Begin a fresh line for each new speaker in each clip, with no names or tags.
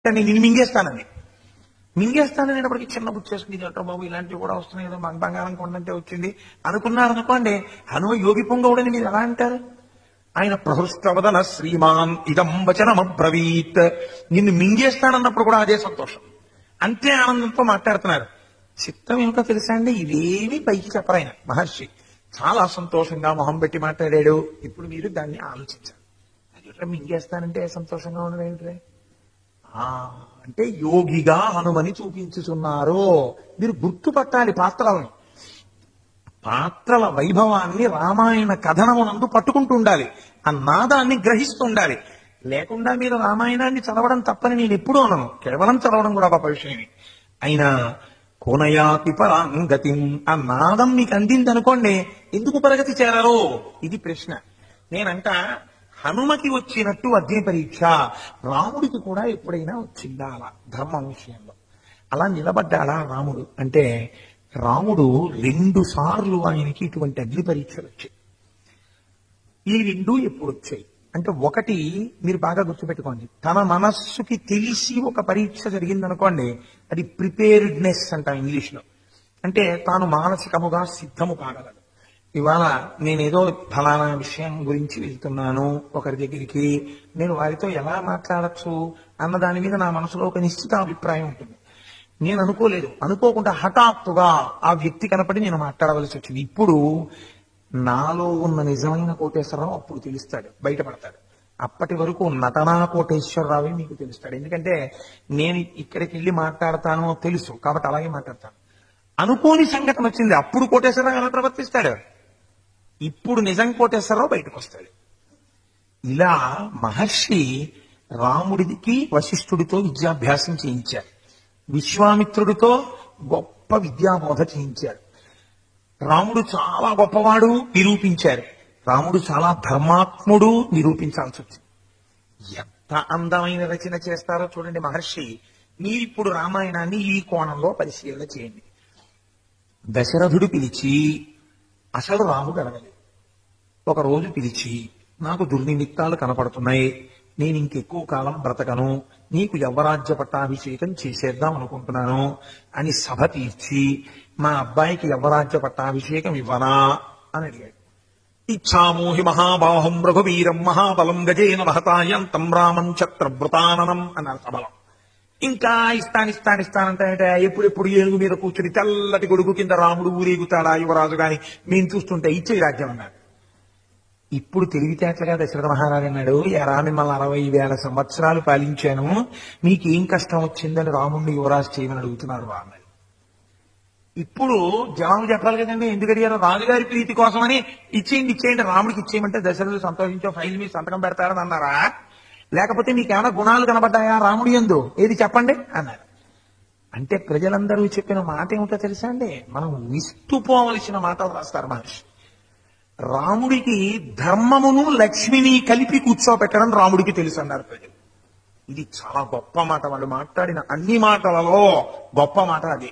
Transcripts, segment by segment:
కానీ నేను మింగేస్తానని మింగేస్తాననేటప్పటికి చిన్న బుచ్చేసుకుని డాక్టర్ బాబు ఇలాంటివి కూడా వస్తున్నాయి, ఏదో బంగారం కొండంతే వచ్చింది అనుకున్నారు అనుకోండి. హనుమ యోగి పొంగవుడని మీరు ఎలా అంటారు? ఆయన ప్రహృష్టవదన శ్రీమాన్ ఇదం వచనమబ్రవీత్, నిన్ను మింగేస్తానన్నప్పుడు కూడా అదే సంతోషం, అంతే ఆనందంతో మాట్లాడుతున్నారు. చిత్తం ఏమిటో తెలుసా అండి, ఇవేమి పైకి చెప్పరు ఆయన మహర్షి. చాలా సంతోషంగా మొహం పెట్టి మాట్లాడాడు. ఇప్పుడు మీరు దాన్ని ఆలోచించారు, అది మింగేస్తానంటే సంతోషంగా ఉండదు ఏమిట్రే? అంటే యోగిగా హనుమని చూపించుతున్నారు. మీరు గుర్తుపట్టాలి పాత్రలను, పాత్రల వైభవాన్ని రామాయణ కథనమునందు పట్టుకుంటూ ఉండాలి, ఆ నాదాన్ని గ్రహిస్తూ ఉండాలి. లేకుండా మీరు రామాయణాన్ని చదవడం తప్పని నేను ఎప్పుడూ అనను, కేవలం చదవడం కూడా గొప్ప విషయమే. అయినా కోనయాతి పరాంగతిం, ఆ నాదం మీకు అందింది అనుకోండి, ఎందుకు పరగతి చేరరు? ఇది ప్రశ్న. నేనంట హనుమకి వచ్చినట్టు అగ్ని పరీక్ష రాముడికి కూడా ఎప్పుడైనా వచ్చిందా అలా ధర్మం విషయంలో? అలా నిలబడ్డాడా రాముడు అంటే, రాముడు 2 సార్లు ఆయనకి ఇటువంటి అగ్ని పరీక్షలు వచ్చాయి. ఈ 2 ఎప్పుడు వచ్చాయి అంటే, ఒకటి మీరు బాగా గుర్తుపెట్టుకోండి, తన మనస్సుకి తెలిసి ఒక పరీక్ష జరిగిందనుకోండి, అది ప్రిపేర్డ్నెస్ అంటాం ఇంగ్లీష్ లో. అంటే తాను మానసికముగా సిద్ధము కాగలడు. ఇవాళ నేనేదో ఫలానా విషయం గురించి వెళ్తున్నాను ఒకరి దగ్గరికి, నేను వారితో ఎలా మాట్లాడచ్చు అన్న దాని మీద నా మనసులో ఒక నిశ్చిత అభిప్రాయం ఉంటుంది. నేను అనుకోలేదు, అనుకోకుండా హఠాత్తుగా ఆ వ్యక్తి కనపడి నేను మాట్లాడవలసి వచ్చింది. ఇప్పుడు నాలో ఉన్న నిజమైన కోటేశ్వరరావు అప్పుడు తెలుస్తాడు, బయటపడతాడు. అప్పటి వరకు నటనా కోటేశ్వరరావే మీకు తెలుస్తాడు. ఎందుకంటే నేను ఇక్కడికి వెళ్ళి మాట్లాడతానో తెలుసు కాబట్టి అలాగే మాట్లాడతాను. అనుకోని సంఘటన వచ్చింది, అప్పుడు కోటేశ్వరరావు ఎలా ప్రవర్తిస్తాడు? ఇప్పుడు నిజం కోటేశ్వరరావు బయటకు వస్తాడు. ఇలా మహర్షి రాముడికి వశిష్ఠుడితో విద్యాభ్యాసం చేయించారు, విశ్వామిత్రుడితో గొప్ప విద్యాబోధ చేయించారు. రాముడు చాలా గొప్పవాడు నిరూపించారు, రాముడు చాలా ధర్మాత్ముడు నిరూపించాల్సి వచ్చింది. ఎంత అందమైన రచన చేస్తారో చూడండి మహర్షి. మీరిప్పుడు రామాయణాన్ని ఈ కోణంలో పరిశీలన చేయండి. దశరథుడు పిలిచి అసలు రాముడు అడగలేదు. ఒక రోజు పిలిచి, నాకు దుర్నిమిత్తాలు కనపడుతున్నాయి, నేను ఇంకెక్కువ కాలం బ్రతకను, నీకు యవ్వరాజ్య పట్టాభిషేకం చేసేద్దాం అనుకుంటున్నాను అని సభ తీర్చి, మా అబ్బాయికి యవ్వరాజ్య పట్టాభిషేకం ఇవ్వనా అని అడిగాడు. ఇచ్చామోహి మహాబాహుం రఘువీరం మహాబలం గజేన మహతాయంతం రామం ఛత్రవ్రతాననం అన్నారు సభలో. ఇంకా ఇస్తానంటే ఎప్పుడెప్పుడు ఏనుగు మీద కూర్చుని తెల్లటి గొడుగు కింద రాముడు ఊరేగుతాడా యువరాజు గాని మేము చూస్తుంటే ఇచ్చే రాజ్యం అన్నాడు. ఇప్పుడు తెలివితేటలుగా దశరథ మహారాజు అన్నాడు, ఎరా మిమ్మల్ని 60,000 సంవత్సరాలు పాలించాను, మీకేం కష్టం వచ్చిందని రాముడిని యువరాజు చేయమని అడుగుతున్నారు అన్నాడు. ఇప్పుడు జవాబు చెప్పాలి కదండి, ఎందుకు అడిగారు? రాజుగారి ప్రీతి కోసమని ఇచ్చేయండి రాముడికి ఇచ్చేయమంటే దశరథుడు సంతోషించో ఫైల్ మీద సంతకం పెడతారని అన్నారా? లేకపోతే మీకేమైనా గుణాలు కనబడ్డాయా రాముడి యందు? ఏది చెప్పండి అన్నారు. అంటే ప్రజలందరూ చెప్పిన మాట ఏమిటో తెలుసా అండి, మనం విస్తుపోవలసిన మాటలు రాస్తారు మహర్షి. రాముడికి ధర్మమును లక్ష్మిని కలిపి కూర్చోబెట్టడం రాముడికి తెలుసు అన్నారు ప్రజలు. ఇది చాలా గొప్ప మాట, వాళ్ళు మాట్లాడిన అన్ని మాటలలో గొప్ప మాట అది.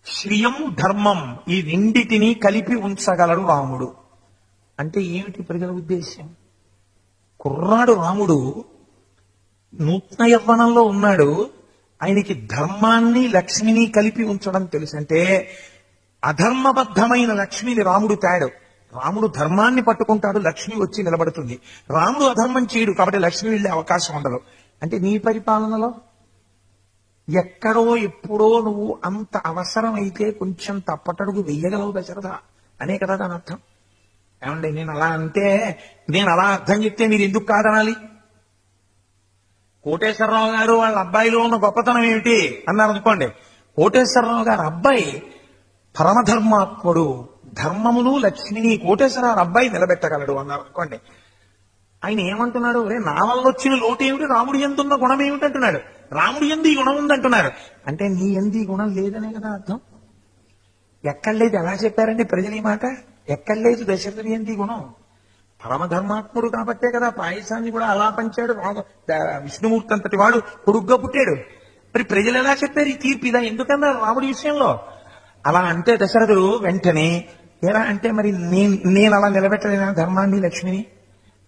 శ్రియం ధర్మం ఈ రెండిటిని కలిపి ఉంచగలడు రాముడు అంటే ఏమిటి ప్రజల ఉద్దేశ్యం? కుర్రాడు రాముడు నూతన యవ్వనంలో ఉన్నాడు, ఆయనకి ధర్మాన్ని లక్ష్మిని కలిపి ఉంచడం తెలుసు. అంటే అధర్మబద్ధమైన లక్ష్మిని రాముడు తాడు, రాముడు ధర్మాన్ని పట్టుకుంటాడు, లక్ష్మి వచ్చి నిలబడుతుంది. రాముడు అధర్మం చేయడు కాబట్టి లక్ష్మి వెళ్లే అవకాశం ఉండదు. అంటే నీ పరిపాలనలో ఎక్కడో ఎప్పుడో నువ్వు అంత అవసరమైతే కొంచెం తప్పటడుగు వెయ్యగలవు దశరథ అనే కదా దాని అర్థం. ఏమండి నేను అలా అర్థం చెప్తే మీరు ఎందుకు కాదనాలి? కోటేశ్వరరావు గారు వాళ్ళ అబ్బాయిలో ఉన్న గొప్పతనం ఏమిటి అన్నారు అనుకోండి, కోటేశ్వరరావు గారు అబ్బాయి పరమధర్మాత్ముడు, ధర్మమును లక్ష్మిని కోటేశ్వరరావు అబ్బాయి నిలబెట్టగలడు అన్నారు అనుకోండి. ఆయన ఏమంటున్నాడు, నా వల్ల వచ్చిన లోటు ఏమిటి, రాముడి యందు ఉన్న గుణం ఏమిటంటున్నాడు. రాముడి యందు ఈ గుణం ఉందంటున్నారు అంటే నీ యందు ఈ గుణం లేదనే కదా అర్థం. ఎక్కడ లేదు, ఎలా చెప్పారండి ప్రజలు ఈ మాట? ఎక్కడ లేదు దశరథుని యందు ఈ గుణం. పరమధర్మాత్ముడు కాబట్టే కదా పాయసాన్ని కూడా అలా పంచాడు, విష్ణుమూర్తి అంతటి వాడు కొడుగ్గా పుట్టాడు. మరి ప్రజలు ఎలా చెప్పారు ఈ తీర్పు ఇదా ఎందుకన్నారు రాముడి విషయంలో? అలా అంటే దశరథుడు వెంటనే ఎలా అంటే, మరి నేను అలా నిలబెట్టలేనా ధర్మాన్ని లక్ష్మిని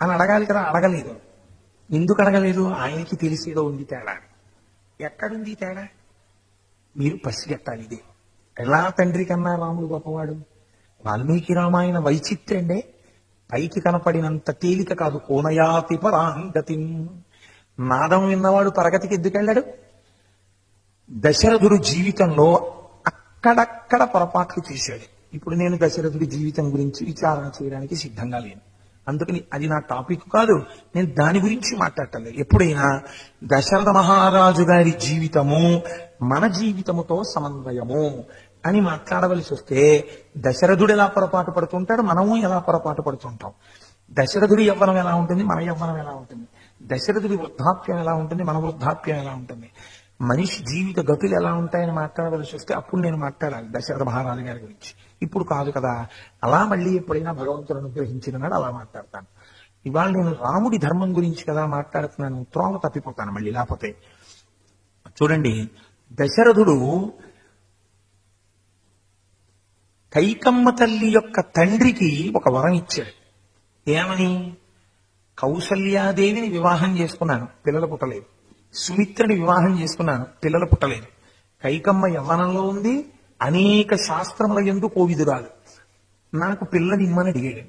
అని అడగాలి కదా. అడగలేదు. ఎందుకు అడగలేదు? ఆయనకి తెలిసేదో ఉంది తేడా. ఎక్కడుంది ఈ తేడా? మీరు పసిగట్టాలి ఇదే. ఎలా తండ్రి కన్నా రాముడు గొప్పవాడు? వాల్మీకి రామాయణ వైచిత్ర్యండే పైకి కనపడినంత తేలిక కాదు. కోనయాతి పరాంగతి. నాదం విన్నవాడు పరగతికి ఎందుకు వెళ్ళాడు? దశరథుడు జీవితంలో అక్కడక్కడ పొరపాట్లు చేశాడు. ఇప్పుడు నేను దశరథుడి జీవితం గురించి విచారణ చేయడానికి సిద్ధంగా లేను. అందుకని అది నా టాపిక్ కాదు. నేను దాని గురించి మాట్లాడటం లేదు. ఎప్పుడైనా దశరథ మహారాజు గారి జీవితము మన జీవితముతో సమన్వయము అని మాట్లాడవలసి వస్తే దశరథుడు ఎలా పొరపాటు పడుతుంటాడు, మనము ఎలా పొరపాటు పడుతుంటాం. దశరథుడి యవ్వనం ఎలా ఉంటుంది, మన యవ్వనం ఎలా ఉంటుంది. దశరథుడి వృద్ధాప్యం ఎలా ఉంటుంది, మన వృద్ధాప్యం ఎలా ఉంటుంది. మనిషి జీవిత గతులు ఎలా ఉంటాయని మాట్లాడవలసి వస్తే అప్పుడు నేను మాట్లాడాలి దశరథ మహారాజు గారి గురించి. ఇప్పుడు కాదు కదా. అలా మళ్ళీ ఎప్పుడైనా భగవంతుడు అనుగ్రహించిన నాడు అలా మాట్లాడతాను. ఇవాళ నేను రాముడి ధర్మం గురించి కదా మాట్లాడుతున్నాను. త్రోవ తప్పిపోతాను మళ్ళీ. లేకపోతే చూడండి, దశరథుడు కైకమ్మ తల్లి యొక్క తండ్రికి ఒక వరం ఇచ్చాడు. ఏమని? కౌసల్యాదేవిని వివాహం చేసుకున్నాను, పిల్లలు పుట్టలేదు. సుమిత్రని వివాహం చేసుకున్నాను, పిల్లలు పుట్టలేదు. కైకమ్మ యవ్వనంలో ఉంది, అనేక శాస్త్రముల యందు కోవిదురాలు. నాకు పిల్లని ఇమ్మని అడిగాడు.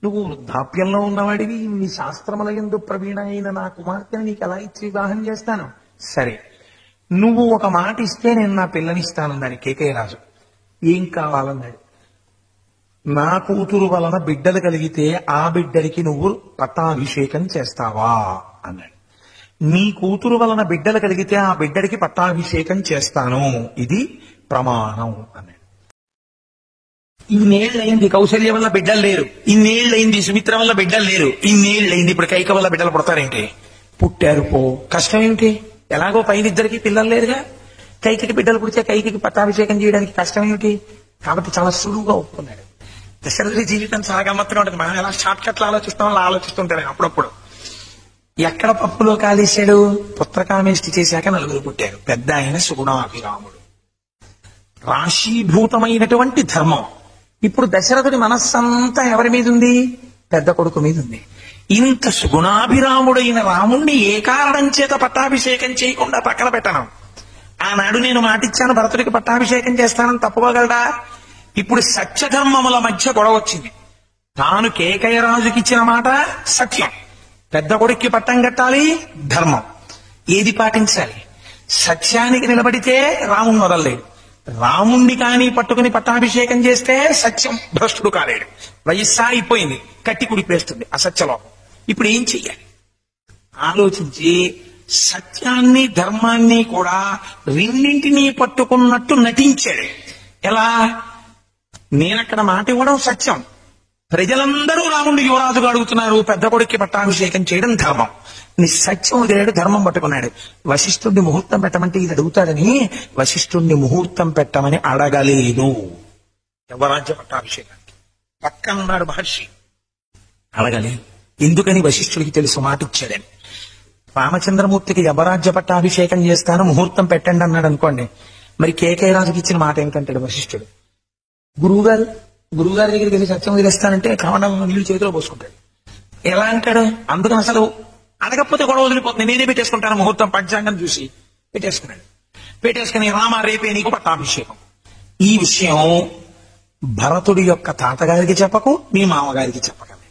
నువ్వు వృద్ధాప్యంలో ఉన్నవాడివి, నీ శాస్త్రముల యందు ప్రవీణ అయిన నా కుమార్తెని నీకు ఎలా ఇచ్చి వివాహం చేస్తాను? సరే, నువ్వు ఒక మాట ఇస్తే నేను నా పిల్లనిస్తానన్నాడు కేకయ్య రాజు. ఏం కావాలన్నాడు. నా కూతురు వలన బిడ్డలు కలిగితే ఆ బిడ్డలకి నువ్వు పట్టాభిషేకం చేస్తావా అన్నాడు. నీ కూతురు వలన బిడ్డలు కలిగితే ఆ బిడ్డడికి పట్టాభిషేకం చేస్తాను, ఇది ప్రమాణం అన్నాడు. ఇన్నేళ్లయింది కౌశల్య వల్ల బిడ్డలు లేరు, ఇన్నేళ్లయింది సుమిత్ర వల్ల బిడ్డలు లేరు, ఇన్నేళ్లయింది ఇప్పుడు కైక వల్ల బిడ్డలు పుడతారేంటి? పుట్టారు పో, కష్టం ఏమిటి? ఎలాగో పైనిద్దరికి పిల్లలు లేరుగా. కైకికి బిడ్డలు పుడితే కైకికి పట్టాభిషేకం చేయడానికి కష్టం ఏమిటి? కాబట్టి చాలా సులువుగా ఒప్పుకున్నాడు. దశరథుడి జీవితం చాలా గమ్మత్తుగా ఉంటుంది. మనం ఎలా షార్ట్ కట్లు ఆలోచిస్తాం అలా ఆలోచిస్తుంటాడు అప్పుడప్పుడు. ఎక్కడ పప్పులో కాలేశాడు? పుత్రకామేష్టి చేశాక నలుగురు పుట్టారు. పెద్ద ఆయన సుగుణాభిరాముడు. రాశీభూతమైనటువంటి ధర్మం. ఇప్పుడు దశరథుడి మనస్సంతా ఎవరి మీద ఉంది? పెద్ద కొడుకు మీద ఉంది. ఇంత సుగుణాభిరాముడైన రాముణ్ణి ఏ కారణం చేత పట్టాభిషేకం చేయకుండా పక్కన పెట్టను? ఆనాడు నేను మాటిచ్చాను భరతుడికి పట్టాభిషేకం చేస్తానని, తప్పుకోగలడా? ఇప్పుడు సత్యధర్మముల మధ్య గొడవ వచ్చింది. తాను కేకయ్య రాజుకి ఇచ్చిన మాట సత్యం, పెద్ద కొడుక్కి పట్టం కట్టాలి ధర్మం. ఏది పాటించాలి? సత్యానికి నిలబడితే రాముణ్ణి వదలలేడు. రాముణ్ణి కానీ పట్టుకుని పట్టాభిషేకం చేస్తే సత్యం భ్రష్టుడు కాలేడు. వయస్సా అయిపోయింది, కట్టి కుడిపేస్తుంది అసత్యలోకం. ఇప్పుడు ఏం చెయ్యాలి ఆలోచించి, సత్యాన్ని ధర్మాన్ని కూడా రెండింటినీ పట్టుకున్నట్టు నటించాడు. ఎలా? నేనక్కడ మాట ఇవ్వడం సత్యం, ప్రజలందరూ రాముడిని యువరాజుగా అడుగుతున్నారు, పెద్ద కొడుక్కి పట్టాభిషేకం చేయడం ధర్మం. నీ సత్యం వదిలేడు, ధర్మం పట్టుకున్నాడు. వశిష్ఠుడిని ముహూర్తం పెట్టమంటే ఇది అడుగుతాడని వశిష్ఠుడిని ముహూర్తం పెట్టమని అడగలేదు. యువరాజ్య పట్టాభిషేకానికి పక్కనున్నాడు మహర్షి, అడగలేదు. ఎందుకని? వశిష్ఠుడికి తెలుసు మాట ఇచ్చాడని. రామచంద్రమూర్తికి యవరాజ్య పట్టాభిషేకం చేస్తాను ముహూర్తం పెట్టండి అన్నాడు అనుకోండి, మరి కేకయ్య రాజుకి ఇచ్చిన మాట ఏమిటంటాడు వశిష్ఠుడు? గురువుగారి దగ్గరికి వెళ్ళి సత్యం వదిలేస్తానంటే కమండలంలో నీళ్లు చేతిలో పోసుకుంటాడు. ఎలా అంటాడు? అందుకని అసలు అడగకపోతే గొడవ వదిలిపోతుంది, నేనే పెట్టేసుకుంటాను ముహూర్తం, పంచాంగం చూసి పెట్టేసుకున్నాడు. పెట్టేసుకుని రామ రేపే నీకు పట్టాభిషేకం. ఈ విషయం భరతుడి యొక్క తాతగారికి చెప్పకు, మీ మామగారికి చెప్పకండి.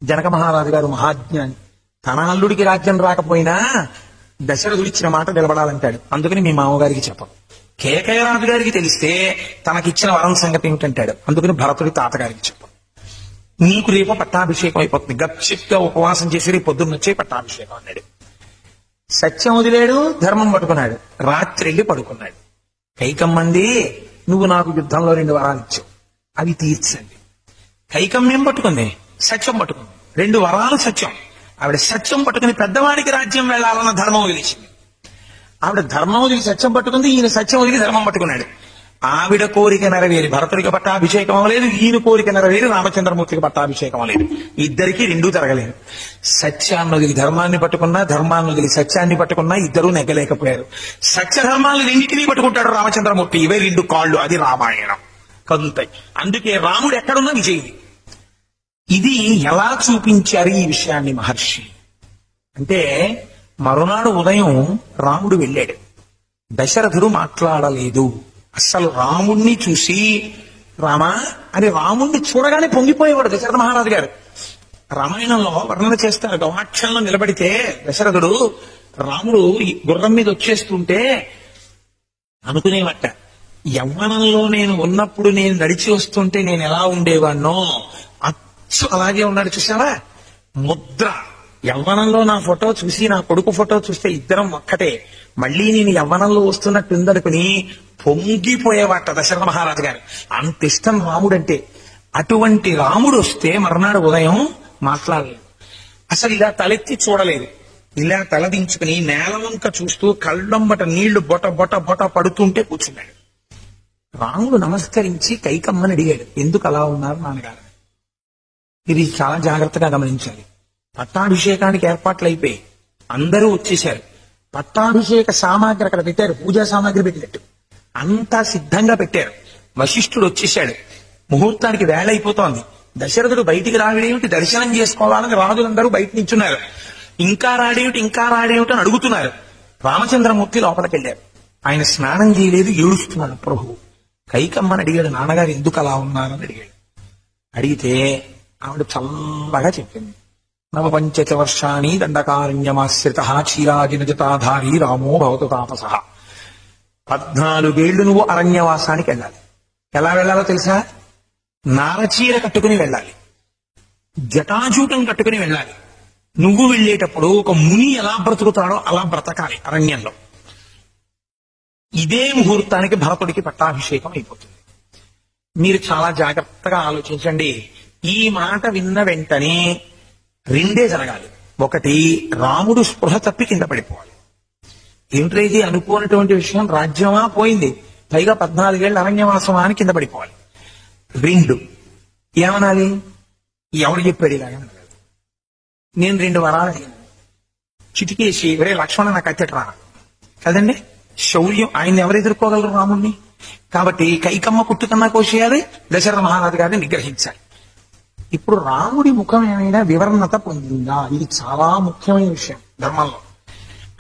జనక మహారాజు గారు మహాజ్ఞాని, తన అల్లుడికి రాజ్యం రాకపోయినా దశరథుడు ఇచ్చిన మాట నిలబడాలంటాడు. అందుకని మీ మామగారికి చెప్పకు. కేకయ్య రాజు గారికి తెలిస్తే తనకిచ్చిన వరం సంగతి ఏమిటంటాడు. అందుకని భరతుడి తాతగారికి చెప్పు. నీకు రేపు పట్టాభిషేకం అయిపోతుంది, గప్చిప్గా ఉపవాసం చేసి రేపు పొద్దున్న వచ్చే పట్టాభిషేకం అన్నాడు. సత్యం వదిలేడు, ధర్మం పట్టుకున్నాడు. రాత్రి వెళ్ళి పడుకున్నాడు. కైకమ్మంది, నువ్వు నాకు యుద్ధంలో 2 వరాలు ఇచ్చావు, అవి తీర్చండి. కైకమ్మ ఏం పట్టుకుంది? సత్యం పట్టుకుంది. 2 వరాలు సత్యం. ఆవిడ సత్యం పట్టుకుని పెద్దవాడికి రాజ్యం వెళ్లాలన్న ధర్మం వదిలేసింది. ఆవిడ ధర్మం వదిలి సత్యం పట్టుకుంది, ఈయన సత్యం వదిలి ధర్మం పట్టుకున్నాడు. ఆవిడ కోరిక నెరవేరి భరతుడికి పట్టాభిషేకం అవ్వలేదు, ఈయన కోరిక నెరవేరి రామచంద్రమూర్తికి పట్టాభిషేకం అవ్వలేదు. ఇద్దరికి 2 జరగలేదు. సత్యాన్ని వదిలి ధర్మాన్ని పట్టుకున్నా, ధర్మాన్ని వదిలి సత్యాన్ని పట్టుకున్నా ఇద్దరూ నెగ్గలేకపోయారు. సత్య ధర్మాలను రెండింటినీ పట్టుకుంటాడు రామచంద్రమూర్తి. ఇవే 2 కాళ్ళు, అది రామాయణం, కదులుతాయి. అందుకే రాముడు ఎక్కడున్నా విజయం. ఇది ఎలా చూపించారు ఈ విషయాన్ని మహర్షి అంటే, మరునాడు ఉదయం రాముడు వెళ్ళాడు. దశరథుడు మాట్లాడలేదు. అసలు రాముణ్ణి చూసి రామా అని రాముణ్ణి చూడగానే పొంగిపోయేవాడు దశరథ మహారాజు గారు. రామాయణంలో వర్ణన చేస్తారు. గవాక్షంలో నిలబడితే దశరథుడు రాముడు ఈ గుర్రం మీద వచ్చేస్తుంటే అనుకునేవట, యవ్వనంలో నేను ఉన్నప్పుడు నేను నడిచి వస్తుంటే నేను ఎలా ఉండేవాణ్ణో అచ్చు అలాగే ఉన్నాడు. చూసావా ముద్ర. యవ్వనంలో నా ఫోటో చూసి నా కొడుకు ఫోటో చూస్తే ఇద్దరం ఒక్కటే. మళ్ళీ నేను యవ్వనంలో వస్తున్నట్టుందనుకుని పొంగిపోయేవాట దశరథ మహారాజు గారు. అంత ఇష్టం రాముడంటే. అటువంటి రాముడు వస్తే మర్నాడు ఉదయం మాట్లాడలేదు. అసలు ఇలా తలెత్తి చూడలేదు. ఇలా తలదించుకుని నేల వంక చూస్తూ కళ్ళంబట నీళ్లు బొట బొట బొట పడుతుంటే కూర్చున్నాడు. రాముడు నమస్కరించి కైకమ్మని అడిగాడు, ఎందుకు అలా ఉన్నారు నాన్నగారు? ఇది చాలా జాగ్రత్తగా గమనించాలి. పట్టాభిషేకానికి ఏర్పాట్లు అయిపోయి అందరూ వచ్చేశారు. పట్టాభిషేక సామాగ్రి అక్కడ పెట్టారు, పూజా సామాగ్రి పెట్టినట్టు అంతా సిద్ధంగా పెట్టారు. వశిష్ఠుడు వచ్చేశాడు. ముహూర్తానికి వేళ అయిపోతోంది. దశరథుడు బయటికి రావడేమిటి, దర్శనం చేసుకోవాలని రాజులందరూ బయట నించున్నారు. ఇంకా రాడేమిటి అని అడుగుతున్నారు. రామచంద్రమూర్తి లోపలికి వెళ్ళారు. ఆయన స్నానం చేయలేదు, ఏడుస్తున్నాడు ప్రభువు. కైకమ్మని అడిగాడు, నాన్నగారు ఎందుకు అలా ఉన్నారని అడిగాడు. అడిగితే ఆవిడ చల్లగా చెప్పింది, నవపంచ వర్షాణి దండకారణ్యమాశ్రిత క్షీరాజిన జటాధారి రామో భవతు తాపస. 14 ఏళ్లు నువ్వు అరణ్యవాసానికి వెళ్ళాలి. ఎలా వెళ్ళాలో తెలుసా? నారచీర కట్టుకుని వెళ్ళాలి, జటాజూటం కట్టుకుని వెళ్ళాలి. నువ్వు వెళ్ళేటప్పుడు ఒక ముని ఎలా బ్రతుకుతాడో అలా బ్రతకాలి అరణ్యంలో. ఇదే ముహూర్తానికి భరతుడికి పట్టాభిషేకం అయిపోతుంది. మీరు చాలా జాగ్రత్తగా ఆలోచించండి. ఈ మాట విన్న వెంటనే రెండే జరగాలి. ఒకటి, రాముడు స్పృహ తప్పి కింద పడిపోవాలి. ఏమిటైతే అనుకోనటువంటి విషయం, రాజ్యమా పోయింది, పైగా 14 ఏళ్ల అరణ్యవాసమా అని కింద పడిపోవాలి. 2, ఏమనాలి? ఎవడు చెప్పాడు ఇలాగా? నేను 2 వరాలు అడిగాను. చిటికేసి ఒరే లక్ష్మణ నాకు అచ్చట్రా కదండి. శౌర్యం. ఆయన ఎవరు ఎదుర్కోగలరు రాముణ్ణి? కాబట్టి కైకమ్మ కుట్టుకన్నా కోసేయాలి, దశరథ మహారాజు గారిని నిగ్రహించాలి. ఇప్పుడు రాముడి ముఖం ఏమైనా వివరణత పొందిందా? ఇది చాలా ముఖ్యమైన విషయం ధర్మంలో.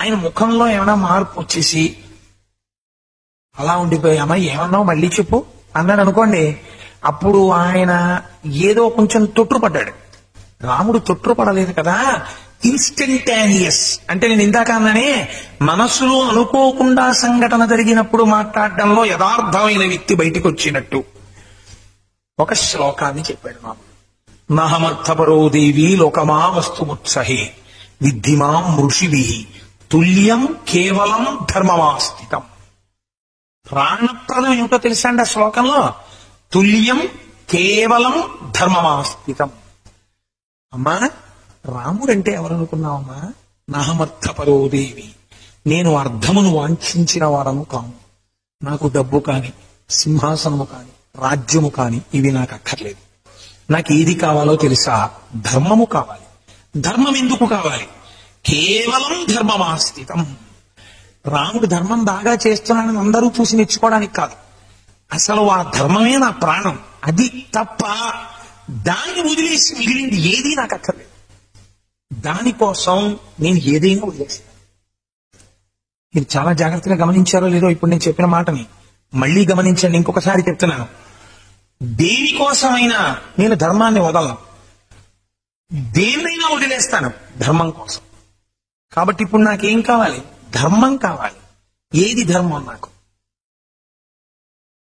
ఆయన ముఖంలో ఏమైనా మార్పు వచ్చేసి అలా ఉండిపోయామా, ఏమన్నావు మళ్ళీ చెప్పు అన్నాడు అనుకోండి, అప్పుడు ఆయన ఏదో కొంచెం తొట్టుపడ్డాడు. రాముడు తొట్టుపడలేదు కదా. ఇన్స్టంటానియస్ అంటే నేను ఇందాక అన్నానే, మనసులో అనుకోకుండా సంఘటన జరిగినప్పుడు మాట్లాడడంలో యథార్థమైన వ్యక్తి బయటికి వచ్చినట్టు ఒక శ్లోకాన్ని చెప్పాడు రాముడు. నహమర్థపరో దేవి లోకమా వస్తుముత్సహే విద్ధిమాం ఋషిభి తుల్యం కేవలం ధర్మమాస్థితం. ప్రాణప్రదం ఏమిటో తెలుసా అండి ఆ శ్లోకంలో? తుల్యం కేవలం ధర్మమాస్థితం. అమ్మా, రాముడంటే ఎవరనుకున్నావమ్మా? నహమర్థపరో దేవి, నేను అర్థమును వాంఛించిన వాడను కాను. నాకు డబ్బు కాని, సింహాసనము కాని, రాజ్యము కాని ఇవి నాకు అక్కర్లేదు. నాకు ఏది కావాలో తెలుసా? ధర్మము కావాలి. ధర్మం ఎందుకు కావాలి? కేవలం ధర్మమాస్థితం. రాముడు ధర్మం బాగా చేస్తున్నాడని అందరూ చూసి మెచ్చుకోవడానికి కాదు, అసలు ఆ ధర్మమే నా ప్రాణం. అది తప్ప దాన్ని వదిలేసి మిగిలింది ఏదీ నాకు అక్కర్లేదు. దానికోసం నేను ఏదైనా వదిలేస్తాను. మీరు చాలా జాగ్రత్తగా గమనించారో లేదో ఇప్పుడు నేను చెప్పిన మాటని మళ్ళీ గమనించండి. ఇంకొకసారి చెప్తున్నాను, దేనికోసమైనా నేను ధర్మాన్ని వదలను, దేన్నైనా వదిలేస్తాను ధర్మం కోసం. కాబట్టి ఇప్పుడు నాకేం కావాలి? ధర్మం కావాలి. ఏది ధర్మం? నాకు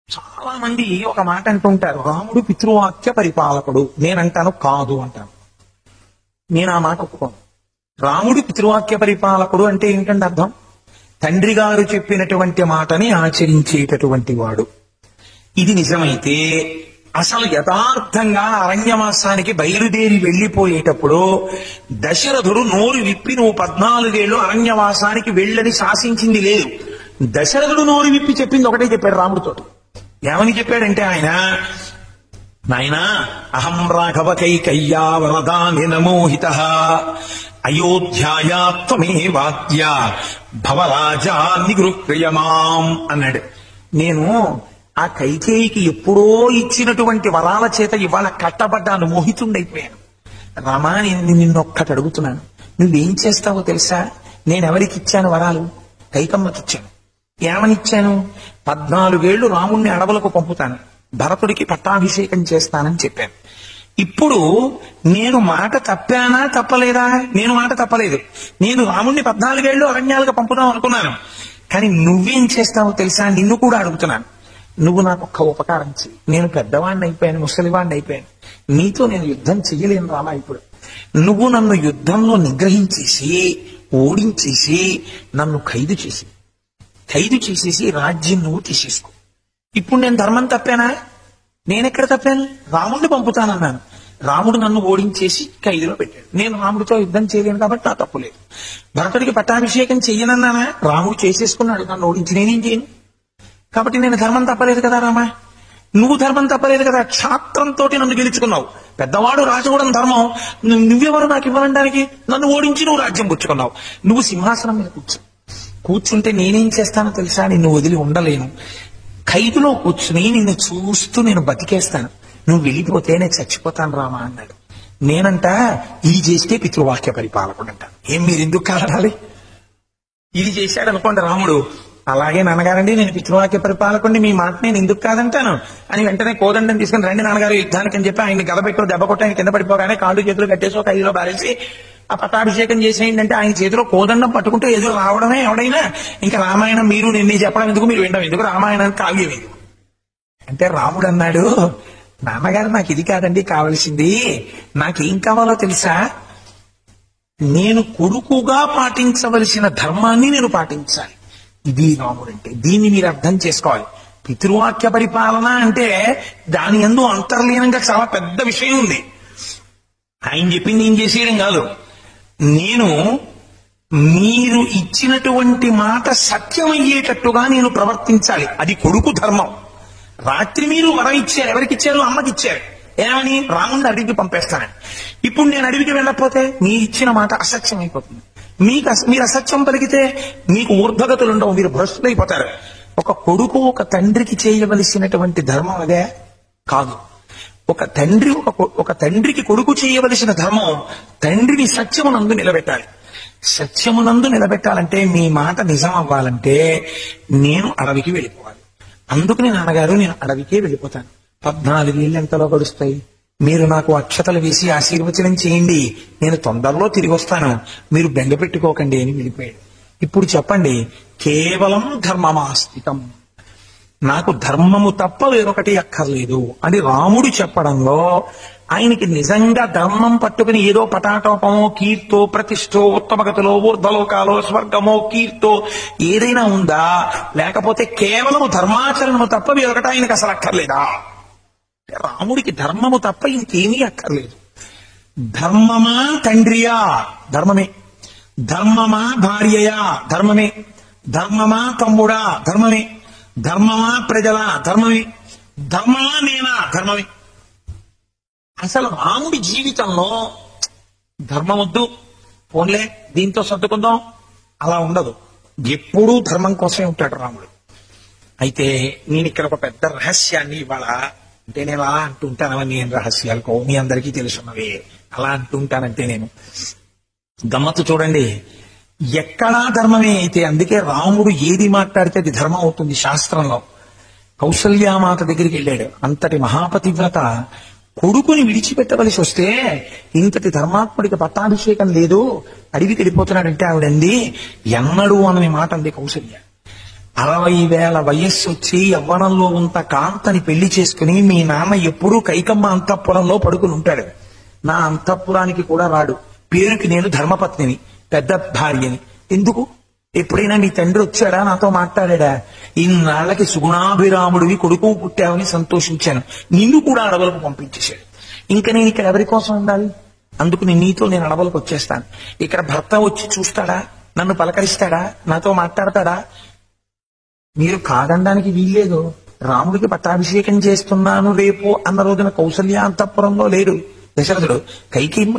చాలా మంది ఒక మాట అంటుంటారు, రాముడు పితృవాక్య పరిపాలకుడు. నేనంటాను కాదు అంటాను. నేను ఆ మాట ఒప్పుకోను. రాముడు పితృవాక్య పరిపాలకుడు అంటే ఏంటంటే అర్థం? తండ్రి గారు చెప్పినటువంటి మాటని ఆచరించేటటువంటి వాడు. ఇది నిజమైతే అసలు యథార్థంగా అరణ్యవాసానికి బయలుదేరి వెళ్లిపోయేటప్పుడు దశరథుడు నోరు విప్పి నువ్వు 14 ఏళ్లు అరణ్యవాసానికి వెళ్ళని శాసించింది లేదు. దశరథుడు నోరు విప్పి చెప్పింది ఒకటే చెప్పాడు రాముడితో. ఏమని చెప్పాడంటే ఆయన, నాయనా అహం రాఘవ కైకయ్యా వరదాని నమోహిత అయోధ్యాయా త్వమేవాద్య భవరాజా నిగృహ్యమాం అన్నాడు. నేను ఆ కైకేయికి ఎప్పుడో ఇచ్చినటువంటి వరాల చేత ఇవాళ కట్టబడ్డాను, మోహితుండైపోయాను. రామా, నేను నిన్నొక్కటి అడుగుతున్నాను, నువ్వేం చేస్తావో తెలుసా? నేను ఎవరికి ఇచ్చాను వరాలు? కైకమ్మకి ఇచ్చాను. ఏమనిచ్చాను? 14 ఏళ్లు రాముణ్ణి అడవులకు పంపుతాను, భరతుడికి పట్టాభిషేకం చేస్తానని చెప్పాను. ఇప్పుడు నేను మాట తప్పానా తప్పలేదా? నేను మాట తప్పలేదు. నేను రాముణ్ణి 14 ఏళ్లు అరణ్యాలకు పంపుదాం అనుకున్నాను. కానీ నువ్వేం చేస్తావో తెలుసా? నిన్ను కూడా అడుగుతున్నాను. నువ్వు నాకు ఒక్క ఉపకారం చెయ్యి. నేను పెద్దవాడిని అయిపోయాను, ముసలివాడిని అయిపోయాను. నీతో నేను యుద్ధం చెయ్యలేను రామా. ఇప్పుడు నువ్వు నన్ను యుద్ధంలో నిగ్రహించేసి ఓడించేసి నన్ను ఖైదు చేసేసి రాజ్యం నువ్వు తీసేసుకో. ఇప్పుడు నేను ధర్మం తప్పానా? నేనెక్కడ తప్పాను? రాముడిని పంపుతానన్నాను, రాముడు నన్ను ఓడించేసి ఖైదులో పెట్టాడు. నేను రాముడితో యుద్ధం చేయలేను కాబట్టి నా తప్పు లేదు. భరతుడికి పట్టాభిషేకం చెయ్యనన్నానా? రాముడు చేసేసుకున్నాడు, నన్ను ఓడించి నేనేం చేయను. కాబట్టి నేను ధర్మం తప్పలేదు కదా రామా. నువ్వు ధర్మం తప్పలేదు కదా, క్షాత్రంతో నన్ను గెలుచుకున్నావు. పెద్దవాడు రాజుకోవడం ధర్మం. నువ్వెవరు నాకు ఇవ్వడానికి? నన్ను ఓడించి నువ్వు రాజ్యం పుచ్చుకున్నావు. నువ్వు సింహాసనం మీద కూర్చుంటే నేనేం చేస్తానో తెలుసా? నిన్ను వదిలి ఉండలేను. ఖైదులో కూర్చుని నిన్ను చూస్తూ నేను బతికేస్తాను. నువ్వు వెళ్ళిపోతే నేను చచ్చిపోతాను రామా అన్నాడు. నేనంట ఇది చేస్తే పితృవాక్య పరిపాలకుడు అంట. ఏం మీరు ఎందుకు కాదనాలి? ఇది చేశాడు అనుకోండి రాముడు, అలాగే నాన్నగారండి నేను పితృవాక్య పరిపాలకుడిని, మీ మాట నేను ఎందుకు కాదంటాను అని వెంటనే కోదండం తీసుకుని రండి నాన్నగారు యుద్ధానికి అని చెప్పి ఆయన గద పెట్టుకుని దెబ్బ కొట్టి ఆయన కింద పడిపోగానే కాళ్ళు చేతులు కట్టేసి ఒక 5లో బారేసి ఆ పట్టాభిషేకం చేసేయండి. ఆయన చేతిలో కోదండం పట్టుకుంటే ఎదురు రావడమే ఎవడైనా. ఇంకా రామాయణం మీరు నిన్ను చెప్పడం ఎందుకు, మీరు వినడం ఎందుకు, రామాయణానికి కావ్యం ఎందుకు అంటే రాముడు అన్నాడు, నాన్నగారు నాకు ఇది కాదండి కావలసింది, నాకేం కావాలో తెలుసా? నేను కొడుకుగా పాటించవలసిన ధర్మాన్ని నేను పాటించాలి. ఇది రాముడు అంటే. దీన్ని మీరు అర్థం చేసుకోవాలి. పితృవాక్య పరిపాలన అంటే దాని యందు అంతర్లీనంగా చాలా పెద్ద విషయం ఉంది. ఆయన చెప్పింది ఏం చేసేయడం కాదు. నేను మీరు ఇచ్చినటువంటి మాట సత్యమయ్యేటట్టుగా నేను ప్రవర్తించాలి. అది కొడుకు ధర్మం. రాత్రి మీరు వరం ఇచ్చారు. ఎవరికి ఇచ్చారు? అమ్మకి ఇచ్చారు. ఏమని? రాముడిని అడవికి పంపేస్తానని. ఇప్పుడు నేను అడవికి వెళ్ళకపోతే మీరు ఇచ్చిన మాట అసత్యం అయిపోతుంది. మీరు అసత్యం పలికితే మీకు ఊర్ధ్వగతులు ఉండవు, మీరు భ్రష్టులైపోతారు. ఒక కొడుకు ఒక తండ్రికి చేయవలసినటువంటి ధర్మం అదే కాదు. ఒక తండ్రికి కొడుకు చేయవలసిన ధర్మం తండ్రిని సత్యమునందు నిలబెట్టాలి. సత్యమునందు నిలబెట్టాలంటే మీ మాట నిజం అవ్వాలంటే నేను అడవికి వెళ్ళిపోవాలి. అందుకని నాన్నగారు నేను అడవికే వెళ్ళిపోతాను. 14 ఏళ్ళు ఎంతలో గడుస్తాయి? మీరు నాకు అక్షతలు వేసి ఆశీర్వచనం చేయండి, నేను తొందరలో తిరిగి వస్తాను, మీరు బెంగ పెట్టుకోకండి అని వెళ్ళిపోయాడు. ఇప్పుడు చెప్పండి, కేవలం ధర్మమాస్థితం, నాకు ధర్మము తప్ప వేరొకటి అక్కర్లేదు అని రాముడు చెప్పడంలో ఆయనకి నిజంగా ధర్మం పట్టుకుని ఏదో పటాటోపమో కీర్తో ప్రతిష్టో ఉత్తమగతిలో ఊర్ధ్వలోకాలో స్వర్గమో కీర్తో ఏదైనా ఉందా? లేకపోతే కేవలము ధర్మాచరణము తప్ప వేరొకటి ఆయనకి అసలు అక్కర్లేదా? రాముడికి ధర్మము తప్ప ఇంకేమీ అక్కర్లేదు. ధర్మమా తండ్రియా? ధర్మమే. ధర్మమా భార్యయా? ధర్మమే. ధర్మమా తమ్ముడా? ధర్మమే. ధర్మమా ప్రజల? ధర్మమే. ధర్మమా నేనా? ధర్మమే. అసలు రాముడి జీవితంలో ధర్మం వద్దు, పోన్లే దీంతో సర్దుకుందాం అలా ఉండదు. ఎప్పుడూ ధర్మం కోసమే ఉంటాడు రాముడు. అయితే నేను ఇక్కడ ఒక పెద్ద రహస్యాన్ని ఇవాళ అంటే నేను అలా అంటుంటానని నేను రహస్యాలకు మీ అందరికీ తెలుసున్నవే అలా అంటుంటానంటే నేను గమ్మత్తు చూడండి. ఎక్కడా ధర్మమే అయితే అందుకే రాముడు ఏది మాట్లాడితే అది ధర్మం అవుతుంది. శాస్త్రంలో కౌసల్యామాత దగ్గరికి వెళ్ళాడు. అంతటి మహాపతివ్రత కొడుకుని విడిచిపెట్టవలసి వస్తే ఇంతటి ధర్మాత్ముడికి పట్టాభిషేకం లేదు, అడవికి వెళ్ళిపోతున్నాడంటే ఆవిడంది ఎన్నడూ అనే మాట అంది కౌసల్య. 60,000 వయస్సు వచ్చి యవ్వనంలో ఉంత కాంతని పెళ్లి చేసుకుని మీ నాన్న ఎప్పుడూ కైకమ్మ అంతఃపురంలో పడుకుని ఉంటాడు, నా అంతఃపురానికి కూడా రాడు. పేరుకి నేను ధర్మపత్నిని, పెద్ద భార్యని. ఎందుకు? ఎప్పుడైనా నీ తండ్రి వచ్చాడా, నాతో మాట్లాడా? ఇన్నాళ్లకి సుగుణాభిరాముడివి కొడుకు పుట్టావని సంతోషించాను, నిన్ను కూడా అడవులకు పంపించేశాడు. ఇంకా నేను ఇక్కడ ఎవరి కోసం ఉండాలి? అందుకు నీతో నేను అడవులకు వచ్చేస్తాను. ఇక్కడ భర్త వచ్చి చూస్తాడా, నన్ను పలకరిస్తాడా, నాతో మాట్లాడతాడా? మీరు కాదనడానికి వీల్లేదు. రాముడికి పట్టాభిషేకం చేస్తున్నాను రేపు అన్న రోజున కౌసల్య అంతఃపురంలో లేడు దశరథుడు,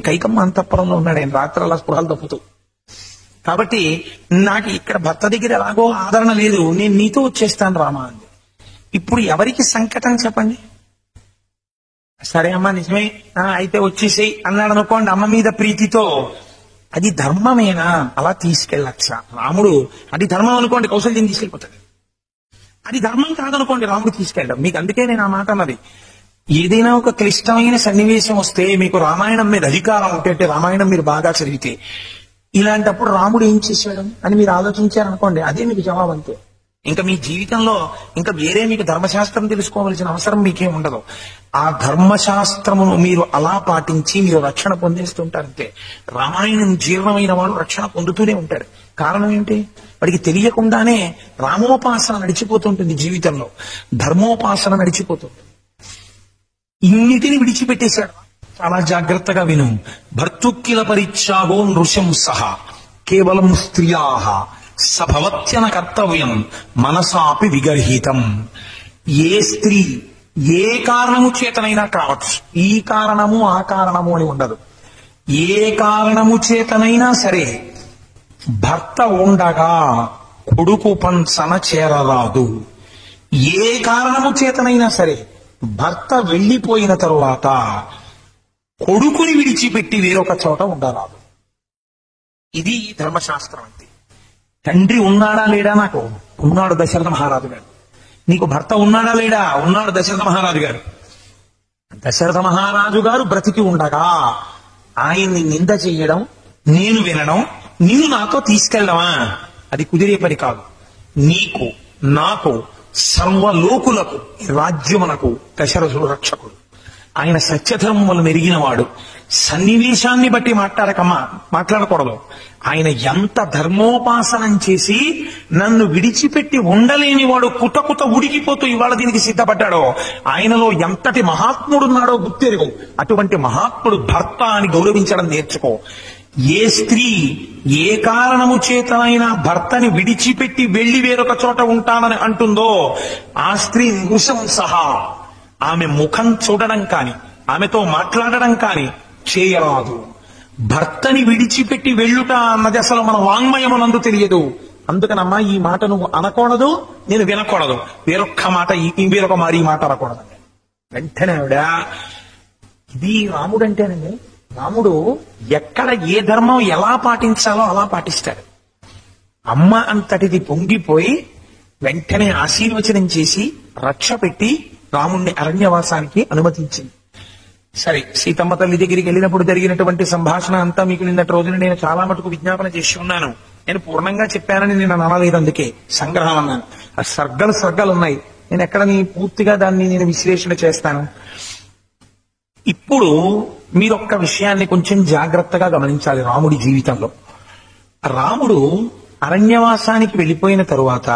కైకమ్మ అంతఃపురంలో ఉన్నాడు. ఆయన రాత్రలా స్పృహాలు తప్పుతూ. కాబట్టి నాకు ఇక్కడ భర్త దగ్గర ఎలాగో ఆదరణ లేదు, నేను నీతో వచ్చేస్తాను రామా అంది. ఇప్పుడు ఎవరికి సంకటం చెప్పండి? సరే అమ్మా నిజమే అయితే వచ్చేసేయి అన్నాడు అనుకోండి. అమ్మ మీద ప్రీతితో అది ధర్మమేనా? అలా తీసుకెళ్ళచ్చా? రాముడు అది ధర్మం అనుకోండి, కౌసల్యం తీసుకెళ్ళిపోతాడు. అది ధర్మం కాదనుకోండి, రాముడు తీసుకెళ్ళడం. మీకు అందుకే నేను ఆ మాట అన్నది. ఏదైనా ఒక క్లిష్టమైన సన్నివేశం వస్తే మీకు రామాయణం మీద అధికారం ఉంటే, అంటే రామాయణం మీరు బాగా చదివితే, ఇలాంటప్పుడు రాముడు ఏం చేశాడు అని మీరు ఆలోచించారనుకోండి, అదే మీకు జవాబు. అంతే. ఇంకా మీ జీవితంలో ఇంకా వేరే మీకు ధర్మశాస్త్రం తెలుసుకోవాల్సిన అవసరం మీకేం ఉండదు. ఆ ధర్మశాస్త్రమును మీరు అలా పాటించి మీరు రక్షణ పొందేస్తుంటారంతే. రామాయణం జీర్ణమైన వాడు రక్షణ పొందుతూనే ఉంటాడు. కారణం ఏంటి? వాడికి తెలియకుండానే రామోపాసన నడిచిపోతుంటుంది జీవితంలో, ధర్మోపాసన నడిచిపోతుంది. ఇన్నిటిని విడిచిపెట్టేశాడు. చాలా జాగ్రత్తగా విను. భర్తుక్కిల పరిత్యాగో నృశంసః కేవలం స్త్రియాః సభవత్యన కర్తవ్యం మనసాపి విగర్హితం. ఏ స్త్రీ ఏ కారణము చేతనైనా కావచ్చు, ఈ కారణము ఆ కారణము అని ఉండదు. ఏ కారణము చేతనైనా సరే భర్త ఉండగా కొడుకు పంచన చేరరాదు. ఏ కారణము చేతనైనా సరే భర్త వెళ్లిపోయిన తరువాత కొడుకుని విడిచిపెట్టి వేరొక చోట ఉండరాదు. ఇది ధర్మశాస్త్రం అంతే. తండ్రి ఉన్నాడా లేడా? నాకు ఉన్నాడు దశరథ మహారాజు గారు. నీకు భర్త ఉన్నాడా లేడా? ఉన్నాడు దశరథ మహారాజు గారు. దశరథ మహారాజు గారు బ్రతికి ఉండగా ఆయన్ని నింద చెయ్యడం, నేను వినడం, నీవు నాతో తీసుకెళ్ళడమా? అది కుదిరే పని కాదు. నీకు నాకు సర్వలోకులకు రాజ్యమునకు దశరథుడు రక్షకుడు. ఆయన సత్యధర్మములు మెరిగినవాడు. సన్నివేశాన్ని బట్టి మాట్లాడకూడదు. ఆయన ఎంత ధర్మోపాసనం చేసి నన్ను విడిచిపెట్టి ఉండలేనివాడు కుతకుత ఉడికిపోతూ ఇవాళ దీనికి సిద్ధపడ్డాడో, ఆయనలో ఎంతటి మహాత్ముడున్నాడో గుర్తెరుగు. అటువంటి మహాత్ముడు భర్త అని గౌరవించడం నేర్చుకో. ఏ స్త్రీ ఏ కారణము చేతనైనా భర్తని విడిచిపెట్టి వెళ్లి వేరొక చోట ఉంటానని అంటుందో ఆ స్త్రీ నృశంసః, ఆమె ముఖం చూడడం కాని ఆమెతో మాట్లాడడం కాని చేయరాదు. భర్తని విడిచిపెట్టి వెళ్ళుట అన్నది అసలు మన వాంగ్మయమునందు తెలియదు. అందుకనమ్మా ఈ మాట నువ్వు అనకూడదు, నేను వినకూడదు. వేరొక్క మాట వేరొక మారి మాట అనకూడదు. వెంటనే ఆవిడ, ఇది రాముడు అంటేనండి, రాముడు ఎక్కడ ఏ ధర్మం ఎలా పాటించాలో అలా పాటిస్తాడు. అమ్మ అంతటిది పొంగిపోయి వెంటనే ఆశీర్వచనం చేసి రక్ష పెట్టి రాముణ్ణి అరణ్యవాసానికి అనుమతించింది. సరే, సీతమ్మ తల్లి దగ్గరికి వెళ్ళినప్పుడు జరిగినటువంటి సంభాషణ అంతా మీకు నిన్నటి రోజున నేను చాలా మటుకు విజ్ఞాపన చేసి ఉన్నాను. నేను పూర్ణంగా చెప్పానని నేను అనలేదు, అందుకే సంగ్రహం అన్నాను. ఆ సర్గలు ఉన్నాయి. నేను ఎక్కడ పూర్తిగా దాన్ని నేను విశ్లేషణ చేస్తాను. ఇప్పుడు మీరు ఒక్క విషయాన్ని కొంచెం జాగ్రత్తగా గమనించాలి. రాముడి జీవితంలో రాముడు అరణ్యవాసానికి వెళ్ళిపోయిన తరువాత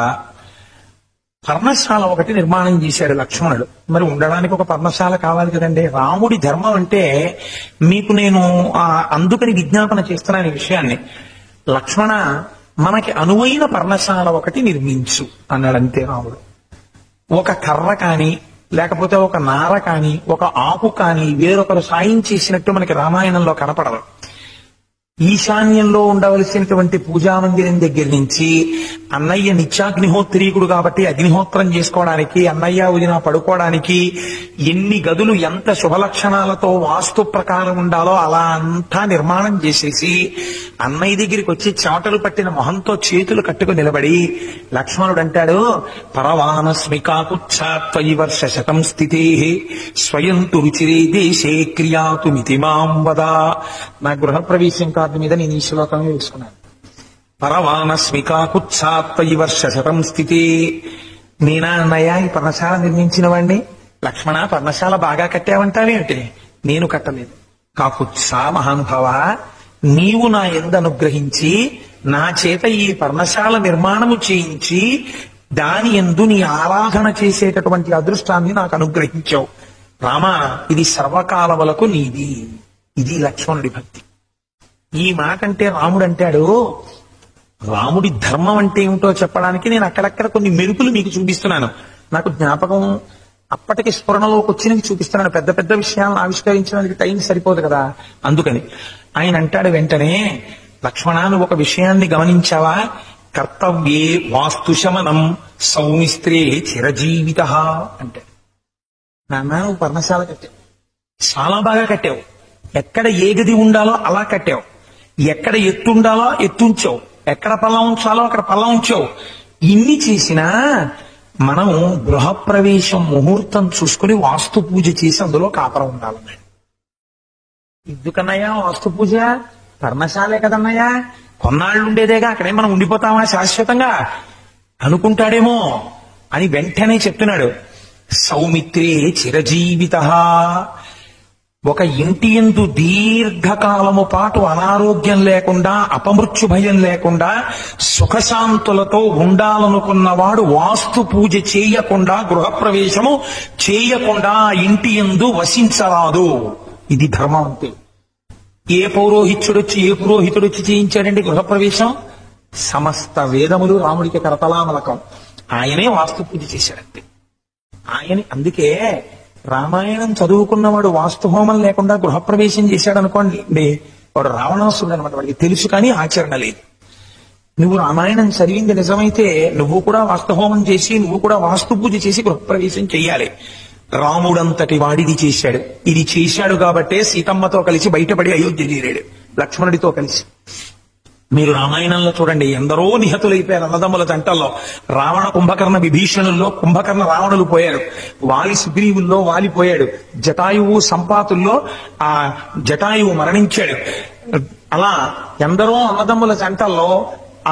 పర్ణశాల ఒకటి నిర్మాణం చేశాడు లక్ష్మణుడు. మరి ఉండడానికి ఒక పర్ణశాల కావాలి కదండి. రాముడి ధర్మం అంటే మీకు నేను అందుకని విజ్ఞాపన చేస్తున్నాను ఈ విషయాన్ని. లక్ష్మణ, మనకి అనువైన పర్ణశాల ఒకటి నిర్మించు అన్నాడంతే రాముడు. ఒక కర్ర కాని లేకపోతే ఒక నార కాని ఒక ఆకు కాని వేరొకరు సాయం చేసినట్టు మనకి రామాయణంలో కనపడదు. ఈశాన్యంలో ఉండవలసినటువంటి పూజామందిరం దగ్గర నుంచి అన్నయ్య నిత్యాగ్నిహోత్రీకుడు కాబట్టి అగ్నిహోత్రం చేసుకోవడానికి, అన్నయ్య వదిన పడుకోవడానికి ఎన్ని గదులు ఎంత శుభలక్షణాలతో వాస్తు ప్రకారం ఉండాలో అలా అంతా నిర్మాణం చేసేసి అన్నయ్య దగ్గరికి వచ్చి చెమటలు పట్టిన మొహంతో చేతులు కట్టుకు నిలబడి లక్ష్మణుడు అంటాడు, పరవానస్మికాకుచ్ఛాత్వయి వర్ష శతం స్థితే స్వయం తు రుచిరే దేశే క్రియాతు మితి మాం వద. నా గృహప్రవేశం కార్డు మీద నేను ఈ శ్లోకం వేసుకున్నాను. పరవానస్మికాకుచ్ఛాత్వయి వర్ష శతం స్థితే. నేనా అన్నయ్య ఈ పర్ణశాల నిర్మించిన వాడిని? లక్ష్మణ, పర్ణశాల బాగా కట్టావంటావేమిటి? నేను కట్టలేదు. కాకుత్సా మహానుభావ, నీవు నా యందు అనుగ్రహించి నా చేత ఈ పర్ణశాల నిర్మాణము చేయించి దాని యందు నీ ఆరాధన చేసేటటువంటి అదృష్టాన్ని నాకు అనుగ్రహించావు. రామా, ఇది సర్వకాలములకు నీది. ఇది లక్ష్మణుడి భక్తి. ఈ మాట అంటే రాముడు అంటాడు, రాముడి ధర్మం అంటే ఏమిటో చెప్పడానికి నేను అక్కడక్కడ కొన్ని మెరుపులు మీకు చూపిస్తున్నాను. నాకు జ్ఞాపకం అప్పటికి స్ఫురణలోకి వచ్చినవి చూపిస్తున్నాను. పెద్ద పెద్ద విషయాలను ఆవిష్కరించడానికి టైం సరిపోదు కదా, అందుకని ఆయన అంటాడు వెంటనే, లక్ష్మణ, నువ్వు ఒక విషయాన్ని గమనించావా? కర్తవ్యే వాస్తుశమనం సౌమిస్త్రే చిరజీవిత అంటే. నాన్న, నువ్వు పర్ణశాల కట్టావు, చాలా బాగా కట్టావు. ఎక్కడ ఏ గది ఉండాలో అలా కట్టావు. ఎక్కడ ఎత్తుండాలో ఎత్తుంచావు, ఎక్కడ పల్లం ఉంచాలో అక్కడ పల్లం ఉంచావు. ఇన్ని చేసినా మనం గృహప్రవేశం ముహూర్తం చూసుకుని వాస్తు పూజ చేసి అందులో కాపురం ఉండాలన్నాడు. ఎందుకన్నయ్యా వాస్తు పూజ? పర్ణశాలే కదన్నయ్యా, కొన్నాళ్ళు ఉండేదేగా, అక్కడే మనం ఉండిపోతామా శాశ్వతంగా అనుకుంటాడేమో అని వెంటనే చెప్తున్నాడు. సౌమిత్రే చిరజీవిత, ఒక ఇంటి యందు దీర్ఘకాలము పాటు అనారోగ్యం లేకుండా, అపమృత్యు భయం లేకుండా, సుఖశాంతులతో ఉండాలనుకున్నవాడు వాస్తు పూజ చేయకుండా, గృహప్రవేశము చేయకుండా ఆ ఇంటి యందు వసించరాదు. ఇది ధర్మం అంతే. ఏ పౌరోహిత్యుడొచ్చి ఏ పురోహితుడొచ్చి చేయించాడండి గృహప్రవేశం? సమస్త వేదములు రాముడికి కరతలామలకం. ఆయనే వాస్తు పూజ చేశాడంతే. అందుకే రామాయణం చదువుకున్నవాడు వాస్తు హోమం లేకుండా గృహప్రవేశం చేశాడు అనుకోండి, వాడు రావణాసురుడు అనమాట. వాడికి తెలుసు కానీ ఆచరణ లేదు. నువ్వు రామాయణం చదివింది నిజమైతే నువ్వు కూడా వాస్తు హోమం చేసి, నువ్వు కూడా వాస్తు పూజ చేసి గృహప్రవేశం చెయ్యాలి. రాముడంతటి వాడిది చేశాడు. ఇది చేశాడు కాబట్టే సీతమ్మతో కలిసి బయటపడి అయోధ్య చేరాడు, లక్ష్మణుడితో కలిసి. మీరు రామాయణంలో చూడండి, ఎందరో నిహతులైపోయారు అన్నదమ్ముల తంటల్లో. రావణ కుంభకర్ణ విభీషణుల్లో కుంభకర్ణ రావణులు పోయారు, వాలి సుగ్రీవుల్లో వాలిపోయాడు, జటాయువు సంపాతుల్లో ఆ జటాయువు మరణించాడు. అలా ఎందరో అన్నదమ్ముల తంటల్లో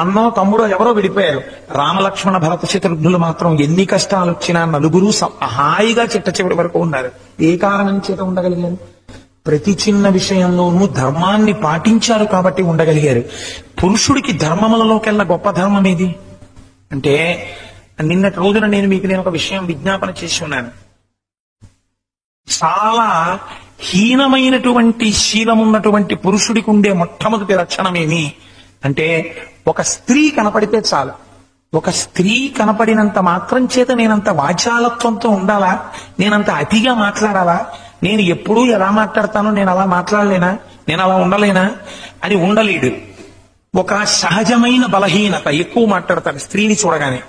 అన్నో తమ్ముడో ఎవరో విడిపోయారు. రామలక్ష్మణ భరత శత్రుఘ్నులు మాత్రం ఎన్ని కష్టాలు వచ్చినా నలుగురు హాయిగా చిట్ట చివరి వరకు ఉన్నారు. ఏ కారణం చేత ఉండగలిగారు? ప్రతి చిన్న విషయంలోనూ ధర్మాన్ని పాటించారు కాబట్టి ఉండగలిగారు. పురుషుడికి ధర్మములలోకెల్లా గొప్ప ధర్మం ఏది అంటే, నిన్నటి రోజున నేను ఒక విషయం విజ్ఞాపన చేసి ఉన్నాను. చాలా హీనమైనటువంటి శీలం ఉన్నటువంటి పురుషుడికి ఉండే మొట్టమొదటి లక్షణం ఏమి అంటే, ఒక స్త్రీ కనపడితే చాలు. ఒక స్త్రీ కనపడినంత మాత్రం చేత నేనంత వాచాలత్వంతో ఉండాలా, నేనంత అతిగా మాట్లాడాలా, నేను ఎప్పుడూ ఎలా మాట్లాడతానో నేను అలా మాట్లాడలేనా, నేను అలా ఉండలేనా అని ఉండలేడు. ఒక సహజమైన బలహీనత, ఎక్కువ మాట్లాడతాడు స్త్రీని చూడగానే.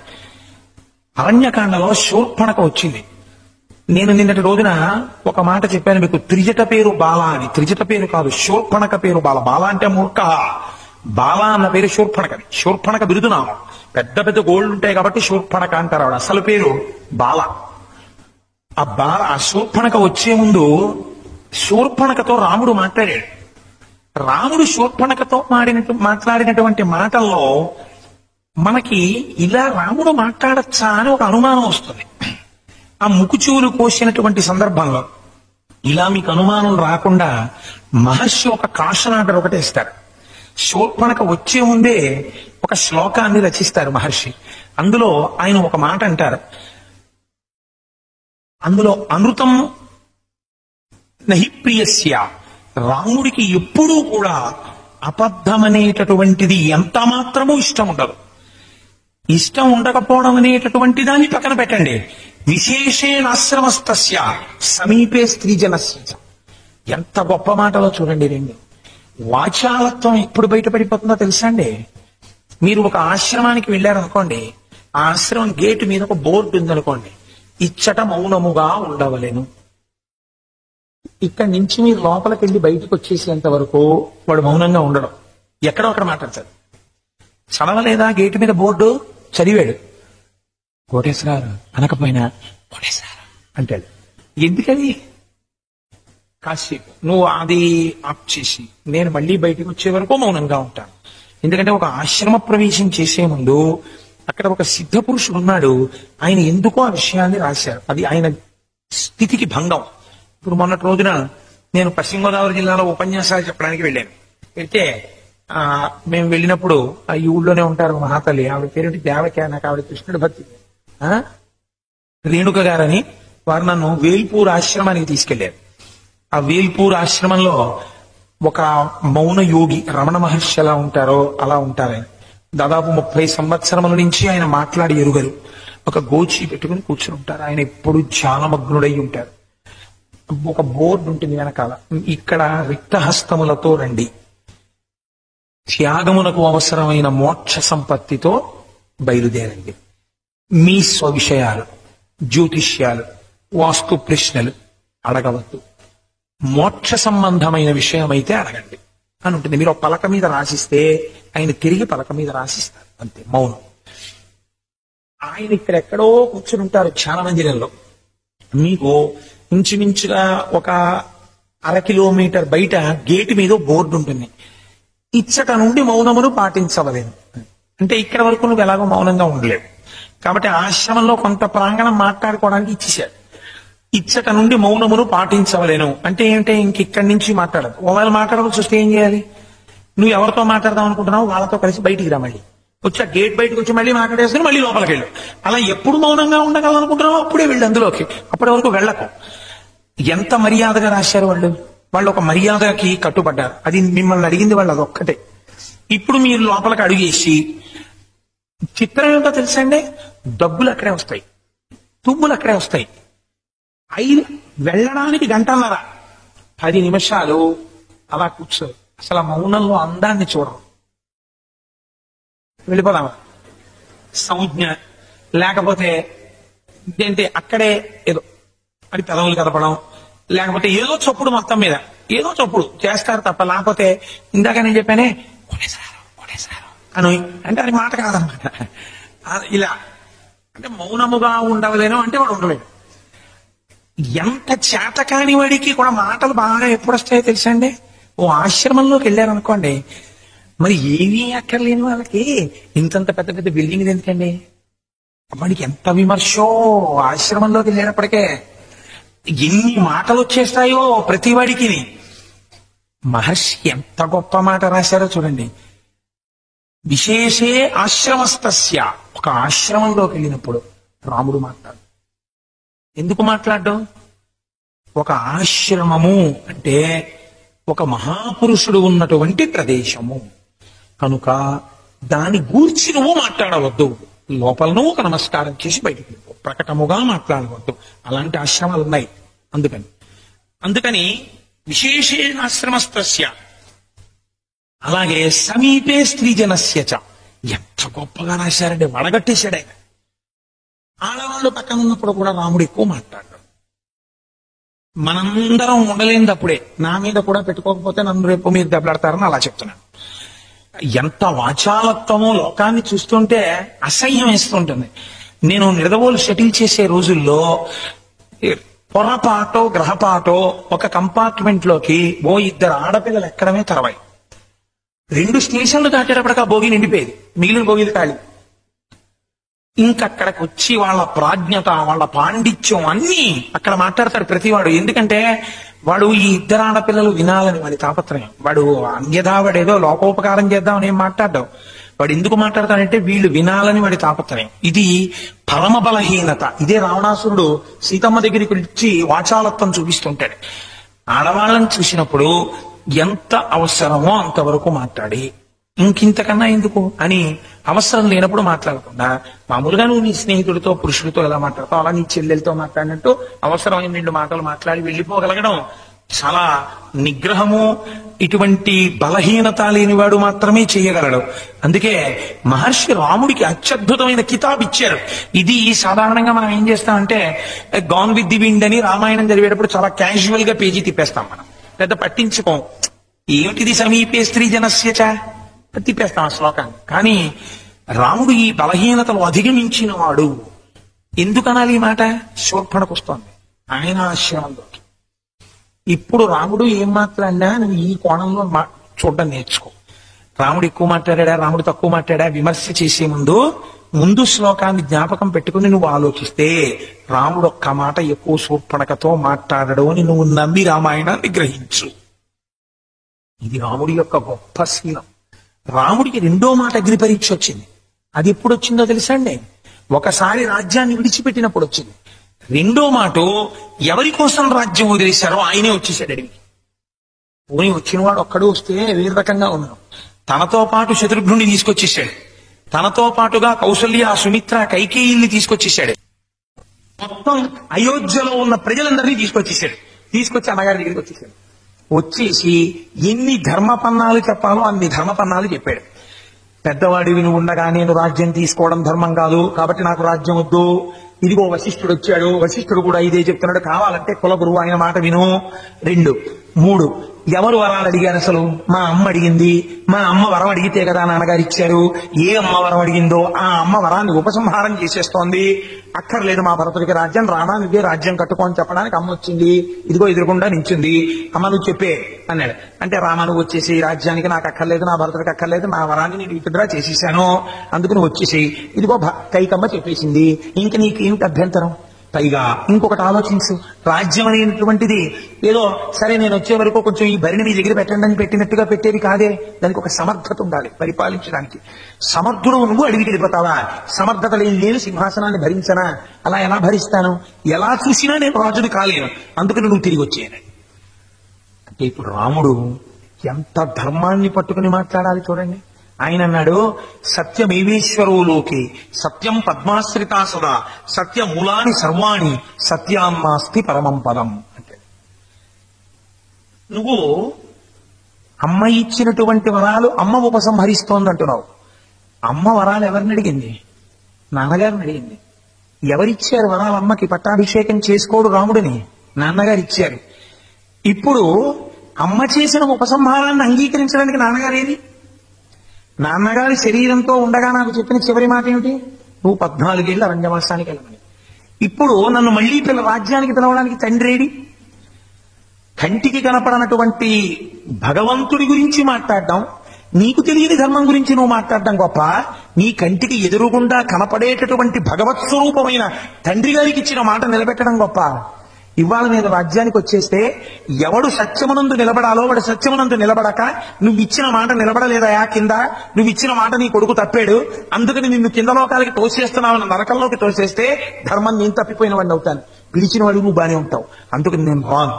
అరణ్యకాండలో శూర్పణఖ వచ్చింది. నేను నిన్నటి రోజున ఒక మాట చెప్పాను మీకు, త్రిజట పేరు బాల అని. త్రిజట పేరు కాదు, శూర్పణఖ పేరు బాల. బాల అంటే మూర్ఖ, బాల అన్న పేరు శూర్పణఖది. శూర్పణఖ బిరుదునామం. పెద్ద పెద్ద గోళ్లు ఉంటాయి కాబట్టి శూర్పణఖ అంటారు. ఆవిడ అసలు పేరు బాల. ఆ శూర్పణఖ వచ్చే ముందు శూర్పణఖతో రాముడు మాట్లాడాడు. రాముడు శూర్పణఖతో మాట్లాడినటువంటి మాటల్లో మనకి ఇలా రాముడు మాట్లాడచ్చా అని ఒక అనుమానం వస్తుంది. ఆ ముకుచూలు కోసినటువంటి సందర్భంలో ఇలా మీకు అనుమానం రాకుండా మహర్షి ఒక కాషన్ ఆర్డర్ ఒకటే ఇస్తారు. శూర్పణఖ వచ్చే ముందే ఒక శ్లోకాన్ని రచిస్తారు మహర్షి. అందులో ఆయన ఒక మాట అంటారు. అందులో అనృతం నహి ప్రియస్య, రాముడికి ఎప్పుడూ కూడా అబద్ధమనేటటువంటిది ఎంత మాత్రమూ ఇష్టం ఉండదు. ఇష్టం ఉండకపోవడం అనేటటువంటి దాన్ని పక్కన పెట్టండి. విశేషేణ ఆశ్రమస్తస్య సమీపే స్త్రీజనస్య. ఎంత గొప్ప మాటలో చూడండి. రెండు వాచాలత్వం ఎప్పుడు బయటపడిపోతుందో తెలుసా అండి? మీరు ఒక ఆశ్రమానికి వెళ్ళారనుకోండి, ఆ ఆశ్రమం గేటు మీద ఒక బోర్డు ఉందనుకోండి, ఇచ్చట మౌనముగా ఉండవలేను. ఇక్కడి నుంచి మీరు లోపలికి వెళ్ళి బయటకు వచ్చేసేంత వరకు వాడు మౌనంగా ఉండడం. ఎక్కడో అక్కడ మాట్లాడతాడు. చదవలేదా గేటు మీద బోర్డు? చదివాడు. కోటేశ్వరారు అనకపోయినా కోటేశ్వరారు అంటాడు. ఎందుకది? కాసేపు నువ్వు అది ఆప్ చేసి నేను మళ్ళీ బయటకు వచ్చే వరకు మౌనంగా ఉంటాను. ఎందుకంటే ఒక ఆశ్రమ ప్రవేశం చేసే ముందు అక్కడ ఒక సిద్ధ పురుషుడు ఉన్నాడు. ఆయన ఎందుకో ఆ విషయాన్ని రాశారు. అది ఆయన స్థితికి భంగం. ఇప్పుడు మొన్నటి రోజున నేను పశ్చిమ గోదావరి జిల్లాలో ఉపన్యాసాలు చెప్పడానికి వెళ్ళాను. వెళ్తే మేము వెళ్ళినప్పుడు ఈ ఊళ్ళోనే ఉంటారు మహాతల్లి, ఆవిడ పేరుంటి దేవకి, నాకు ఆవిడ కృష్ణుడి భక్తి, రేణుక గారని. వారు నన్ను వేల్పూర్ ఆశ్రమానికి తీసుకెళ్లారు. ఆ వేల్పూర్ ఆశ్రమంలో ఒక మౌన యోగి, రమణ మహర్షి ఎలా ఉంటారో అలా ఉంటారని. దాదాపు 30 సంవత్సరముల నుంచి ఆయన మాట్లాడి ఎరుగరు. ఒక గోచి పెట్టుకుని కూర్చుని ఉంటారు. ఆయన ఎప్పుడు ధ్యానమగ్నుడై ఉంటారు. ఒక బోర్డు ఉంటుంది వెనకాల, ఇక్కడ రిక్తహస్తములతో రండి, త్యాగమునకు అవసరమైన మోక్ష సంపత్తితో బయలుదేరండి. మీ స్వవిషయాలు, జ్యోతిష్యాలు, వాస్తు ప్రశ్నలు అడగవద్దు. మోక్ష సంబంధమైన విషయమైతే అడగండి. అని ఉంటుంది. మీరు ఒక పలక మీద రాసిస్తే ఆయన తిరిగి పలక మీద రాసిస్తారు, అంతే మౌనం. ఆయన ఇక్కడ ఎక్కడో కూర్చుని ఉంటారు ధ్యాన మందిరంలో. మీకు ఇంచుమించుగా ఒక 1/2 కిలోమీటర్ బయట గేటు మీద బోర్డు ఉంటుంది, ఇచ్చట నుండి మౌనమును పాటించవలేను. అంటే ఇక్కడ వరకు నువ్వు ఎలాగో మౌనంగా ఉండలేవు కాబట్టి ఆశ్రమంలో కొంత ప్రాంగణం మాట్లాడుకోవడానికి ఇచ్చేశాడు. ఇచ్చట నుండి మౌనమును పాటించవలేను అంటే ఏంటంటే ఇక్కడి నుంచి మాట్లాడదు. ఒకవేళ మాట్లాడవలసి వస్తే ఏం చేయాలి? నువ్వు ఎవరితో మాట్లాడదాం అనుకుంటున్నావు వాళ్ళతో కలిసి బయటికి రా, మళ్ళీ వచ్చి ఆ గేట్ బయటకు వచ్చి మళ్ళీ మాట్లాడేసుకుని మళ్ళీ లోపలికి వెళ్ళు. అలా ఎప్పుడు మౌనంగా ఉండగలనుకుంటున్నావు అప్పుడే వెళ్ళు అందులోకి, అప్పటి వరకు వెళ్ళకు. ఎంత మర్యాదగా రాశారు వాళ్ళు. వాళ్ళు ఒక మర్యాదకి కట్టుబడ్డారు. అది మిమ్మల్ని అడిగింది వాళ్ళు అదొక్కటే. ఇప్పుడు మీరు లోపలికి అడుగేసి, చిత్రం ఏమిటో తెలుసండి, డబ్బులు అక్కడే వస్తాయి, తుమ్ములు అక్కడే వస్తాయి. వెళ్ళడానికి 1 గంటన్నర 10 నిమిషాలు అలా కూర్చోరు. అసలు ఆ మౌనంలో అందాన్ని చూడరు. వెళ్ళిపోదామా సంజ్ఞ, లేకపోతే ఏంటి అక్కడే ఏదో అది పెదవులు కదపడం, లేకపోతే ఏదో చప్పుడు, మొత్తం మీద ఏదో చప్పుడు చేస్తారు తప్ప, లేకపోతే ఇందాక నేను చెప్పానే కొట్టేసారు అని అంటే అది మాట కాదనమాట. ఇలా అంటే మౌనముగా ఉండవలేను అంటే వాడు ఉండలేడు. ఎంత చేతకాని వాడికి కూడా మాటలు బాగా ఎప్పుడు వస్తాయో తెలుసండి. ఓ ఆశ్రమంలోకి వెళ్ళారనుకోండి, మరి ఏమీ అక్కర్లేని వాళ్ళకి ఇంతంత పెద్ద పెద్ద బిల్డింగ్ ఎందుకండి? వాడికి ఎంత విమర్శో ఆశ్రమంలోకి వెళ్ళేటప్పటికే ఎన్ని మాటలు వచ్చేస్తాయో ప్రతివాడికి. మహర్షి ఎంత గొప్ప మాట రాశారో చూడండి. విశేషే ఆశ్రమస్తస్య, ఒక ఆశ్రమంలోకి వెళ్ళినప్పుడు రాముడు మాట్లాడు. ఎందుకు మాట్లాడడం? ఒక ఆశ్రమము అంటే ఒక మహాపురుషుడు ఉన్నటువంటి ప్రదేశము కనుక దాని గూర్చి నువ్వు మాట్లాడవద్దు. లోపల నువ్వు ఒక నమస్కారం చేసి బయటికి వెళ్ళిపో, ప్రకటముగా మాట్లాడవద్దు. అలాంటి ఆశ్రమాలు ఉన్నాయి. అందుకని విశేషేణ ఆశ్రమస్తస్య. అలాగే సమీపే స్త్రీజనస్యచ, ఎంత గొప్పగా రాశారంటే వడగట్టేశాడు ఆయన. ఆడవాళ్ళు పక్కన ఉన్నప్పుడు కూడా రాముడు ఎక్కువ మాట్లాడాడు. మనందరం ఉండలేనిదప్పుడే నా మీద కూడా పెట్టుకోకపోతే నన్ను రేపు మీరు దెబ్బలాడతారని అలా చెప్తున్నాను. ఎంత వాచాలత్వమో లోకాన్ని చూస్తుంటే అసహ్యం వేస్తుంటుంది. నేను నిడదవోలు షటిల్ చేసే రోజుల్లో పొరపాటో గ్రహపాటో ఒక కంపార్ట్మెంట్ లోకి 2 ఆడపిల్లలు ఎక్కడమే తరవాయి. 2 స్టేషన్లు దాటేటప్పటికి ఆ బోగి నిండిపోయేది, మిగిలిన బోగిలు ఖాళీ. ఇంకక్కడికి వచ్చి వాళ్ళ ప్రాజ్ఞత, వాళ్ళ పాండిత్యం అన్ని అక్కడ మాట్లాడతాడు ప్రతివాడు. ఎందుకంటే వాడు ఈ 2 ఆడపిల్లలు వినాలని వాడి తాపత్రయం. వాడు అన్యథా వాడేదో లోకోపకారం చేద్దామని ఏం మాట్లాడ్డావు. వాడు ఎందుకు మాట్లాడతాడంటే వీళ్ళు వినాలని వాడి తాపత్రయం. ఇది పరమ బలహీనత. ఇదే రావణాసురుడు సీతమ్మ దగ్గరికి వచ్చి వాచాలత్వం చూపిస్తుంటాడు. ఆడవాళ్ళని చూసినప్పుడు ఎంత అవసరమో అంతవరకు మాట్లాడి ఇంకింతకన్నా ఎందుకు అని అవసరం లేనప్పుడు మాట్లాడకుండా, మామూలుగా నువ్వు నీ స్నేహితుడితో పురుషుడితో ఎలా మాట్లాడతావు అలా నీ చెల్లెలతో మాట్లాడినట్టు అవసరమైన 2 మాటలు మాట్లాడి వెళ్ళిపోగలగడం చాలా నిగ్రహము, ఇటువంటి బలహీనత లేనివాడు మాత్రమే చేయగలడు. అందుకే మహర్షి రాముడికి అత్యద్భుతమైన కితాబ్ ఇచ్చారు. ఇది సాధారణంగా మనం ఏం చేస్తామంటే గాన్ విత్ ది విండ్ అని రామాయణం చదివేటప్పుడు చాలా క్యాజువల్ గా పేజీ తిప్పేస్తాం. మనం పెద్ద పట్టించుకోం. ఏమిటిది సమీపే స్త్రీ జనస్యచ తిప్పేస్తాం ఆ శ్లోకాన్ని. కానీ రాముడు ఈ బలహీనతలు అధిగమించిన వాడు. ఎందుకనాలి ఈ మాట? శూర్పణకు వస్తోంది ఆయన ఆశ్రమంలోకి. ఇప్పుడు రాముడు ఏం మాట్లాడినా నువ్వు ఈ కోణంలో చూడడం నేర్చుకో. రాముడు ఎక్కువ మాట్లాడా, రాముడు తక్కువ మాట్లాడా విమర్శ చేసే ముందు శ్లోకాన్ని జ్ఞాపకం పెట్టుకుని నువ్వు ఆలోచిస్తే రాముడు ఒక్క మాట ఎక్కువ శూర్పణకతో మాట్లాడడు అని నువ్వు నమ్మి రామాయణాన్ని గ్రహించు. ఇది రాముడి యొక్క గొప్ప శీలం. రాముడికి 2వ మాట అగ్ని పరీక్ష వచ్చింది. అది ఎప్పుడు వచ్చిందో తెలుసా అండి? ఒకసారి రాజ్యాన్ని విడిచిపెట్టినప్పుడు వచ్చింది. 2వ మాట ఎవరి కోసం రాజ్యం వదిలేశారో ఆయనే వచ్చేసాడు అడిగి. పోనీ వచ్చినవాడు ఒక్కడు వస్తే వేరే రకంగా ఉన్నాడు. తనతో పాటు శత్రుఘ్నుని తీసుకొచ్చేసాడు. తనతో పాటుగా కౌసల్య, సుమిత్ర, కైకేయిల్ని తీసుకొచ్చేసాడు. మొత్తం అయోధ్యలో ఉన్న ప్రజలందరినీ తీసుకొచ్చి అన్నగారి దగ్గరికి వచ్చేసాడు. వచ్చేసి ఎన్ని ధర్మపన్నాలు చెప్పాలో అన్ని ధర్మపన్నాలు చెప్పాడు. పెద్దవాడివి నువ్వు ఉండగా నేను రాజ్యం తీసుకోవడం ధర్మం కాదు, కాబట్టి నాకు రాజ్యం వద్దు. ఇదిగో వశిష్ఠుడు వచ్చాడు, వశిష్ఠుడు కూడా ఇదే చెప్తున్నాడు, కావాలంటే కులగురువు ఆయన మాట విను. 2 3 ఎవరు వరాలు అడిగారు అసలు? మా అమ్మ అడిగింది. మా అమ్మ వరం అడిగితే కదా నాన్నగారు ఇచ్చారు. ఏ అమ్మ వరం అడిగిందో ఆ అమ్మ వరాన్ని ఉపసంహారం చేసేస్తోంది. అక్కర్లేదు మా భరతుడికి రాజ్యం, రామా నువ్వే రాజ్యం కట్టుకోని చెప్పడానికి అమ్మ వచ్చింది. ఇదిగో ఎదురుకుండా నించుంది. అమ్మ నువ్వు చెప్పే అన్నాడు. అంటే రామ నువ్వు వచ్చేసి రాజ్యానికి నాకు అక్కర్లేదు, నా భరతుడికి అక్కర్లేదు, నా వరాన్ని నేను విత్డ్రా చేసేసాను, అందుకు నువ్వు వచ్చేసి ఇదిగో కైకమ్మ చెప్పేసింది, ఇంక నీకేమిటి అభ్యంతరం? పైగా ఇంకొకటి ఆలోచించు, రాజ్యం అనేటువంటిది ఏదో సరే నేను వచ్చే వరకు కొంచెం ఈ భరిని మీ దగ్గర పెట్టండి అని పెట్టినట్టుగా పెట్టేది కాదే. దానికి ఒక సమర్థత ఉండాలి పరిపాలించడానికి. సమర్థుడు నువ్వు అడిగి వెళ్ళిపోతావా? సమర్థత లేని నేను సింహాసనాన్ని భరించనా? అలా ఎలా భరిస్తాను? ఎలా చూసినా నేను రాజుని కాలేను, అందుకని నువ్వు తిరిగి వచ్చేయను. అంటే ఇప్పుడు రాముడు ఎంత ధర్మాన్ని పట్టుకుని మాట్లాడాలి చూడండి. ఆయన అన్నాడు, సత్యమేవేశ్వరోలోకి సత్యం పద్మాశ్రితా సదా సత్యమూలాని సర్వాణి సత్యాన్నాస్తి పరమం పదం. అంటే నువ్వు అమ్మ ఇచ్చినటువంటి వరాలు అమ్మ ఉపసంహరిస్తోంది అంటున్నావు. అమ్మ వరాలు ఎవరిని అడిగింది? నాన్నగారిని అడిగింది. ఎవరిచ్చారు వరాలు అమ్మకి? పట్టాభిషేకం చేసుకోడు రాముడిని, నాన్నగారు ఇచ్చారు. ఇప్పుడు అమ్మ చేసిన ఉపసంహారాన్ని అంగీకరించడానికి నాన్నగారు ఏది? నాన్నగారి శరీరంతో ఉండగా నాకు చెప్పిన చివరి మాట ఏమిటి? నువ్వు 14 ఏళ్ళు అరణ్యవాసానికి వెళ్ళమని. ఇప్పుడు నన్ను మళ్లీ రాజ్యానికి పిలవడానికి తండ్రేడి? కంటికి కనపడనటువంటి భగవంతుడి గురించి మాట్లాడడం, నీకు తెలియని ధర్మం గురించి నువ్వు మాట్లాడడం గొప్ప. నీ కంటికి ఎదురుగుండా కనపడేటటువంటి భగవత్ స్వరూపమైన తండ్రి గారికి ఇచ్చిన మాట నిలబెట్టడం గొప్ప. ఇవాళ నేను రాజ్యానికి వచ్చేస్తే ఎవడు సత్యమునందు నిలబడాలో వాడు సత్యమునందు నిలబడక నువ్వు ఇచ్చిన మాట నిలబడలేదా కింద? నువ్వు ఇచ్చిన మాట నీ కొడుకు తప్పాడు, అందుకని నిన్ను కింద లోకాలకి తోసేస్తున్నావు, నరకంలోకి తోసేస్తే ధర్మం నేను తప్పిపోయిన వాడిని అవుతాను, పిలిచిన వాడు నువ్వు బానే ఉంటావు. అందుకని నేను రాను.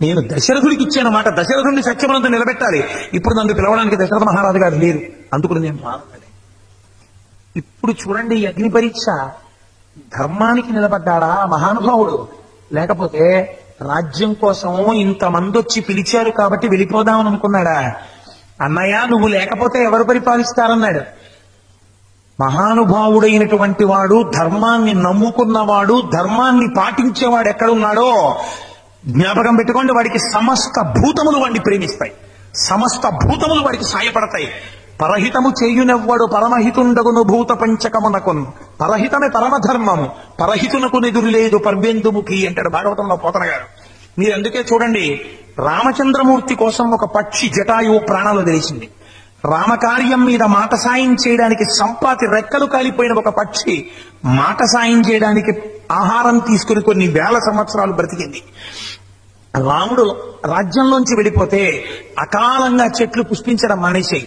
నేను దశరథుడికి ఇచ్చిన మాట దశరథుడిని సత్యమునందు నిలబెట్టాలి. ఇప్పుడు నన్ను పిలవడానికి దశరథ మహారాజు గారు లేరు, అందుకని నేను రాను. ఇప్పుడు చూడండి అగ్ని పరీక్ష. ధర్మానికి నిలబడ్డాడా మహానుభావుడు? లేకపోతే రాజ్యం కోసం ఇంతమంది వచ్చి పిలిచారు కాబట్టి వెళ్ళిపోదామని అనుకున్నాడా? అన్నయ్య నువ్వు లేకపోతే ఎవరు పరిపాలిస్తారన్నాడు. మహానుభావుడైనటువంటి వాడు, ధర్మాన్ని నమ్ముకున్నవాడు, ధర్మాన్ని పాటించేవాడు ఎక్కడున్నాడో జ్ఞాపకం పెట్టుకోండి. వాడికి సమస్త భూతములు వాడిని ప్రేమిస్తాయి, సమస్త భూతములు వాడికి సాయపడతాయి. పరహితము చేయునెవ్వడు పరమహితుండగును భూత పంచకమునకును, పరహితమే పరమధర్మము, పరహితునకు నెదురు లేదు పర్వేందుముఖి అంటాడు భాగవతంలో పోతన గారు. మీరు అందుకే చూడండి, రామచంద్రమూర్తి కోసం ఒక పక్షి జటాయువు ప్రాణాలు తెలిసింది. రామకార్యం మీద మాట సాయం చేయడానికి సంపాతి రెక్కలు కాలిపోయిన ఒక పక్షి మాట సాయం చేయడానికి ఆహారం తీసుకుని కొన్ని వేల సంవత్సరాలు బ్రతికింది. రాముడు రాజ్యంలోంచి వెళ్ళిపోతే అకాలంగా చెట్లు పుష్పించడం మానేశాయి.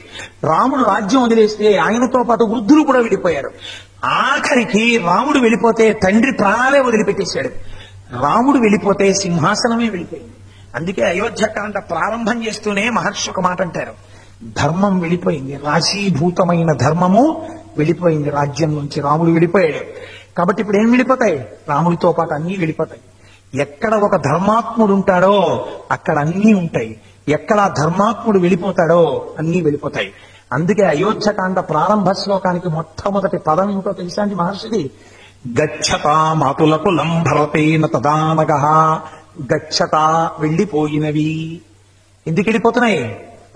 రాముడు రాజ్యం వదిలేస్తే ఆయనతో పాటు వృద్ధులు కూడా వెళ్ళిపోయారు. ఆఖరికి రాముడు వెళ్ళిపోతే తండ్రి ప్రాణాలే వదిలిపెట్టేశాడు. రాముడు వెళ్ళిపోతే సింహాసనమే వెళ్ళిపోయింది. అందుకే అయోధ్యకాండ ప్రారంభం చేస్తూనే మహర్షి ఒక మాట అంటారు, ధర్మం వెళ్ళిపోయింది, రాశీభూతమైన ధర్మము వెళ్ళిపోయింది రాజ్యం నుంచి. రాముడు వెళ్ళిపోయాడు కాబట్టి ఇప్పుడు ఏం వెళ్ళిపోతాయి? రాముడితో పాటు అన్నీ వెళ్ళిపోతాయి. ఎక్కడ ఒక ధర్మాత్ముడు ఉంటాడో అక్కడ అన్నీ ఉంటాయి, ఎక్కడ ధర్మాత్ముడు వెళ్ళిపోతాడో అన్నీ వెళ్ళిపోతాయి. అందుకే అయోధ్యకాండ ప్రారంభ శ్లోకానికి మొట్టమొదటి పదం ఏమిటో తెలుసా అండి మహర్షిది? గచ్చతా మాతులకు లంభరతేన తదానగ. గచ్చతా వెళ్ళిపోయినవి. ఎందుకు వెళ్ళిపోతున్నాయి?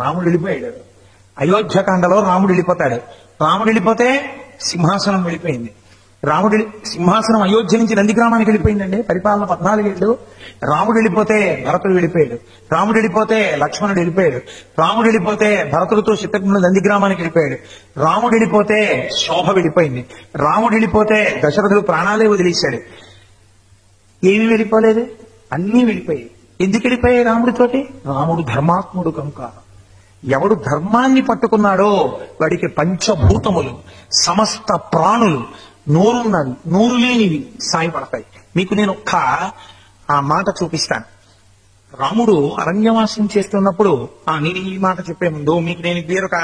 రాముడు వెళ్ళిపోయాడు. అయోధ్యకాండలో రాముడు వెళ్ళిపోతాడు. రాముడు వెళ్ళిపోతే సింహాసనం వెళ్ళిపోయింది. రాముడి సింహాసనం అయోధ్య నుంచి నందిగ్రామానికి వెళ్ళిపోయిందండి. పరిపాలన 14 ఏళ్ళు. రాముడు వెళ్ళిపోతే భరతుడు వెళ్ళిపోయాడు. రాముడు వెళ్ళిపోతే లక్ష్మణుడు వెళ్ళిపోయాడు. రాముడు వెళ్ళిపోతే భరతుడితో శత్రుఘ్నుడు నందిగ్రామానికి వెళ్ళిపోయాడు. రాముడు వెళ్ళిపోతే శోభ వెళ్ళిపోయింది. రాముడు వెళ్ళిపోతే దశరథుడు ప్రాణాలే వదిలేశాడు. ఏమీ వెళ్ళిపోలేదు, అన్నీ వెళ్ళిపోయాయి. ఎందుకు వెళ్ళిపోయాయి రాముడితోటి? రాముడు ధర్మాత్ముడు కనుక. ఎవడు ధర్మాన్ని పట్టుకున్నాడో వాడికి పంచభూతములు, సమస్త ప్రాణులు, నోరున్నవి నోరు లేనివి సాయపడతాయి. మీకు నేను ఆ మాట చూపిస్తాను. రాముడు అరణ్యవాసం చేస్తున్నప్పుడు నేను ఈ మాట చెప్పే ముందు మీకు నేను వేరొక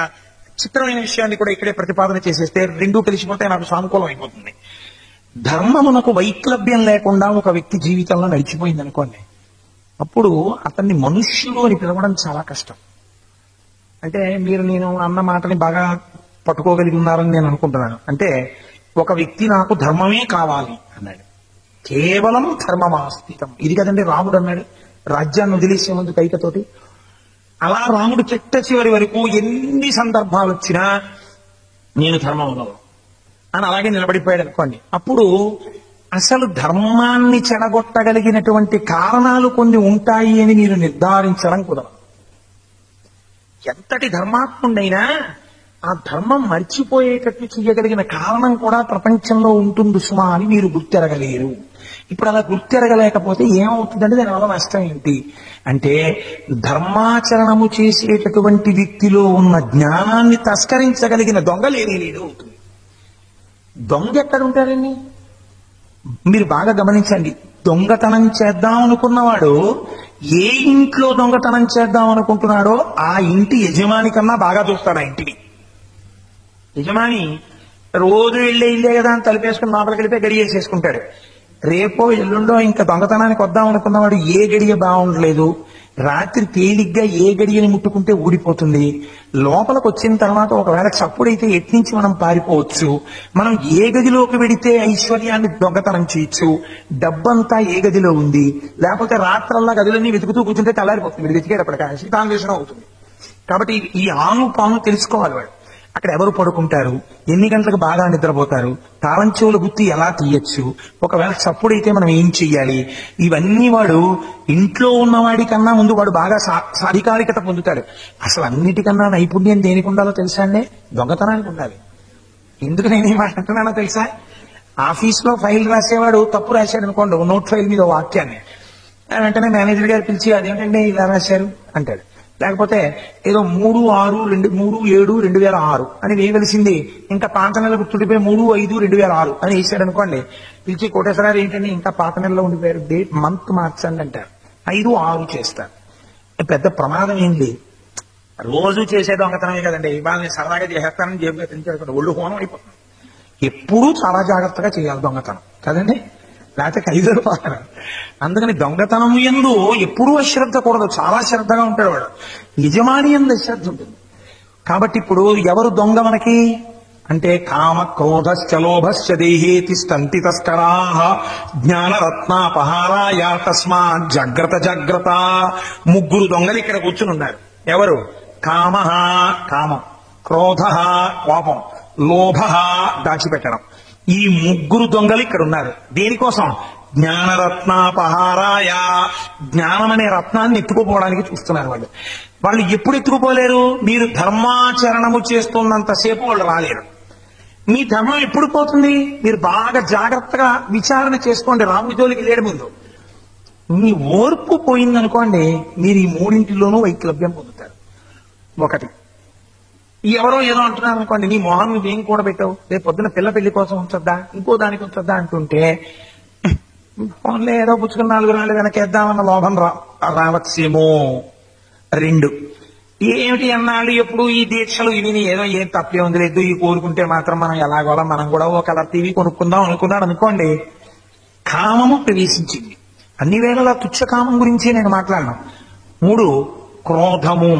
చిత్రమైన విషయాన్ని కూడా ఇక్కడే ప్రతిపాదన చేసేస్తే రెండూ కలిసిపోతే నాకు సానుకూలం అయిపోతుంది. ధర్మమునకు వైక్లభ్యం లేకుండా ఒక వ్యక్తి జీవితంలో నడిచిపోయింది అనుకోండి, అప్పుడు అతన్ని మనుష్యుడు అని పిలవడం చాలా కష్టం. అంటే మీరు నేను అన్న మాటని బాగా పట్టుకోగలిగి ఉన్నారని నేను అనుకుంటున్నాను. అంటే ఒక వ్యక్తి నాకు ధర్మమే కావాలి అన్నాడు, కేవలం ధర్మమాస్థితం. ఇది కదండి రాముడు అన్నాడు. రాజ్యాన్ని వదిలేసే ముందు కైకతోటి. అలా రాముడు చిట్ట చివరి వరకు ఎన్ని సందర్భాలు వచ్చినా నేను ధర్మంలో అని అలాగే నిలబడిపోయాడు అనుకోండి. అప్పుడు అసలు ధర్మాన్ని చెడగొట్టగలిగినటువంటి కారణాలు కొన్ని ఉంటాయి అని మీరు నిర్ధారించడం కుదరదు. ఎంతటి ధర్మాత్ముడైనా ఆ ధర్మం మర్చిపోయేటట్టు చేయగలిగిన కారణం కూడా ప్రపంచంలో ఉంటుంది సుమా అని మీరు గుర్తెరగలేరు. ఇప్పుడు అలా గుర్తెరగలేకపోతే ఏమవుతుందంటే దానివల్ల నష్టం ఏంటి అంటే, ధర్మాచరణము చేసేటటువంటి వ్యక్తిలో ఉన్న జ్ఞానాన్ని తస్కరించగలిగిన దొంగ లేనేలేదు అవుతుంది. దొంగ ఎక్కడ ఉంటారండి? మీరు బాగా గమనించండి. దొంగతనం చేద్దాం అనుకున్నవాడు ఏ ఇంట్లో దొంగతనం చేద్దాం అనుకుంటున్నాడో ఆ ఇంటి యజమాని కన్నా బాగా చూస్తాడు ఆ ఇంటిని. యజమాని రోజు ఇల్లే కదా అని తలిపేసుకుని లోపలికి వెళ్ళిపోయి గడియ వేసేసుకుంటాడు. రేపో ఎల్లుండో ఇంకా దొంగతనానికి వద్దాం అనుకున్నవాడు ఏ గడియ బాగుండలేదు, రాత్రి తేలిగ్గా ఏ గడియని ముట్టుకుంటే ఊడిపోతుంది, లోపలికి వచ్చిన తర్వాత ఒకవేళ చప్పుడైతే ఎట్నుంచి మనం పారిపోవచ్చు, మనం ఏ గదిలోకి వెడితే ఐశ్వర్యాన్ని దొంగతనం చేయొచ్చు, డబ్బంతా ఏ గదిలో ఉంది, లేకపోతే రాత్రల్లా గదులన్నీ వెతుకుతూ కూర్చుంటే తెల్లారిపోతుంది, మీరు వెతికేటప్పటికి శీతాన్వేషణ అవుతుంది. కాబట్టి ఈ ఆను పాను తెలుసుకోవాలి వాడు. అక్కడ ఎవరు పడుకుంటారు, ఎన్ని గంటలకు బాగా నిద్రపోతారు, తాళం చెవుల గుత్తి ఎలా తీయచ్చు, ఒకవేళ చప్పుడైతే మనం ఏం చెయ్యాలి, ఇవన్నీ వాడు ఇంట్లో ఉన్నవాడి కన్నా ముందు వాడు బాగా సాధికారికత పొందుతాడు. అసలు అన్నిటికన్నా నైపుణ్యం దేనికి ఉండాలో తెలుసా అండి? దొంగతనానికి ఉండాలి. ఎందుకు నేనేం మాట్లాడుతున్నానో తెలుసా? ఆఫీస్లో ఫైల్ రాసేవాడు తప్పు రాశాడు అనుకోండి, నోట్ ఫైల్ మీద వాక్యాన్ని, వెంటనే మేనేజర్ గారు పిలిచి అదేంటంటే ఇలా రాశారు అంటాడు. లేకపోతే ఏదో 3/7/2006 అని వేయవలసింది ఇంకా పాత నెల గుర్తుండిపోయి 3/5/2006 అని వేసాడు అనుకోండి. పిలిచి కోటేశ్వరారు ఏంటంటే ఇంకా పాత నెలలో ఉండిపోయారు, డేట్ మంత్ మార్చండి అంటారు. 5/6 చేస్తారు. పెద్ద ప్రమాదం ఏంటి? రోజు చేసే దొంగతనమే కదండి. ఇవాళ నేను సరదాగా చేస్తానని జేబుగా తెలిసి ఒళ్ళు హోనం అయిపోతుంది. ఎప్పుడూ చాలా జాగ్రత్తగా చేయాలి దొంగతనం కదండి, లేకపోతే ఖైదులు పోతారు. అందుకని దొంగతనం యందు ఎప్పుడూ అశ్రద్ధ కూడదు, చాలా శ్రద్ధగా ఉంటాడు వాడు. యజమాని యందు అశ్రద్ధ ఉంటుంది. కాబట్టి ఇప్పుడు ఎవరు దొంగ మనకి అంటే, కామ క్రోధశ్చ లోభశ్చ దేహేతి స్థంతి తస్కరాః జ్ఞానరత్నాపహారాయ తస్మాత్ జాగ్రత్త జాగ్రత్త. ముగ్గురు దొంగలు ఇక్కడ కూర్చుని ఉన్నారు. ఎవరు? కామః కామం, క్రోధః కోపం, లోభః దాచిపెట్టడం. ఈ ముగ్గురు దొంగలు ఇక్కడ ఉన్నారు. దేనికోసం? జ్ఞానరత్నాపహారాయ, జ్ఞానం అనే రత్నాన్ని ఎత్తుకుపోవడానికి చూస్తున్నారు వాళ్ళు. వాళ్ళు ఎప్పుడు ఎత్తుకుపోలేరు? మీరు ధర్మాచరణము చేస్తున్నంతసేపు వాళ్ళు రాలేరు. మీ ధర్మం ఎప్పుడు పోతుంది? మీరు బాగా జాగ్రత్తగా విచారణ చేసుకోండి. రాముడి జోలికి లేడు ముందు. మీ ఓర్పు పోయిందనుకోండి, మీరు ఈ మూడింటిలోనూ వైక్లభ్యం పొందుతారు. ఒకటి, ఎవరో ఏదో అంటున్నారు అనుకోండి, నీ మొహం నువ్వేం కూడా పెట్టావు, రేపు పొద్దున పిల్ల పెళ్లి కోసం ఉంచొద్దా, ఇంకో దానికి ఉంచొద్దా అంటుంటే, ఫోన్లో ఏదో పుచ్చుకుని 4 నాళ్ళు వెనకేద్దామన్న లోభం రావచ్చేమో. 2, ఏమిటి అన్నాడు ఎప్పుడు ఈ దీక్షలు ఇవి ఏదో ఏం తప్పే ఉంది లేదు, ఈ కోరుకుంటే మాత్రం మనం ఎలాగోలా మనం కూడా ఒక కలర్ టీవీ కొనుక్కుందాం అనుకున్నాడు అనుకోండి, కామము ప్రవేశించింది. అన్ని వేళలా తుచ్చ కామం గురించే నేను మాట్లాడను. 3, క్రోధము.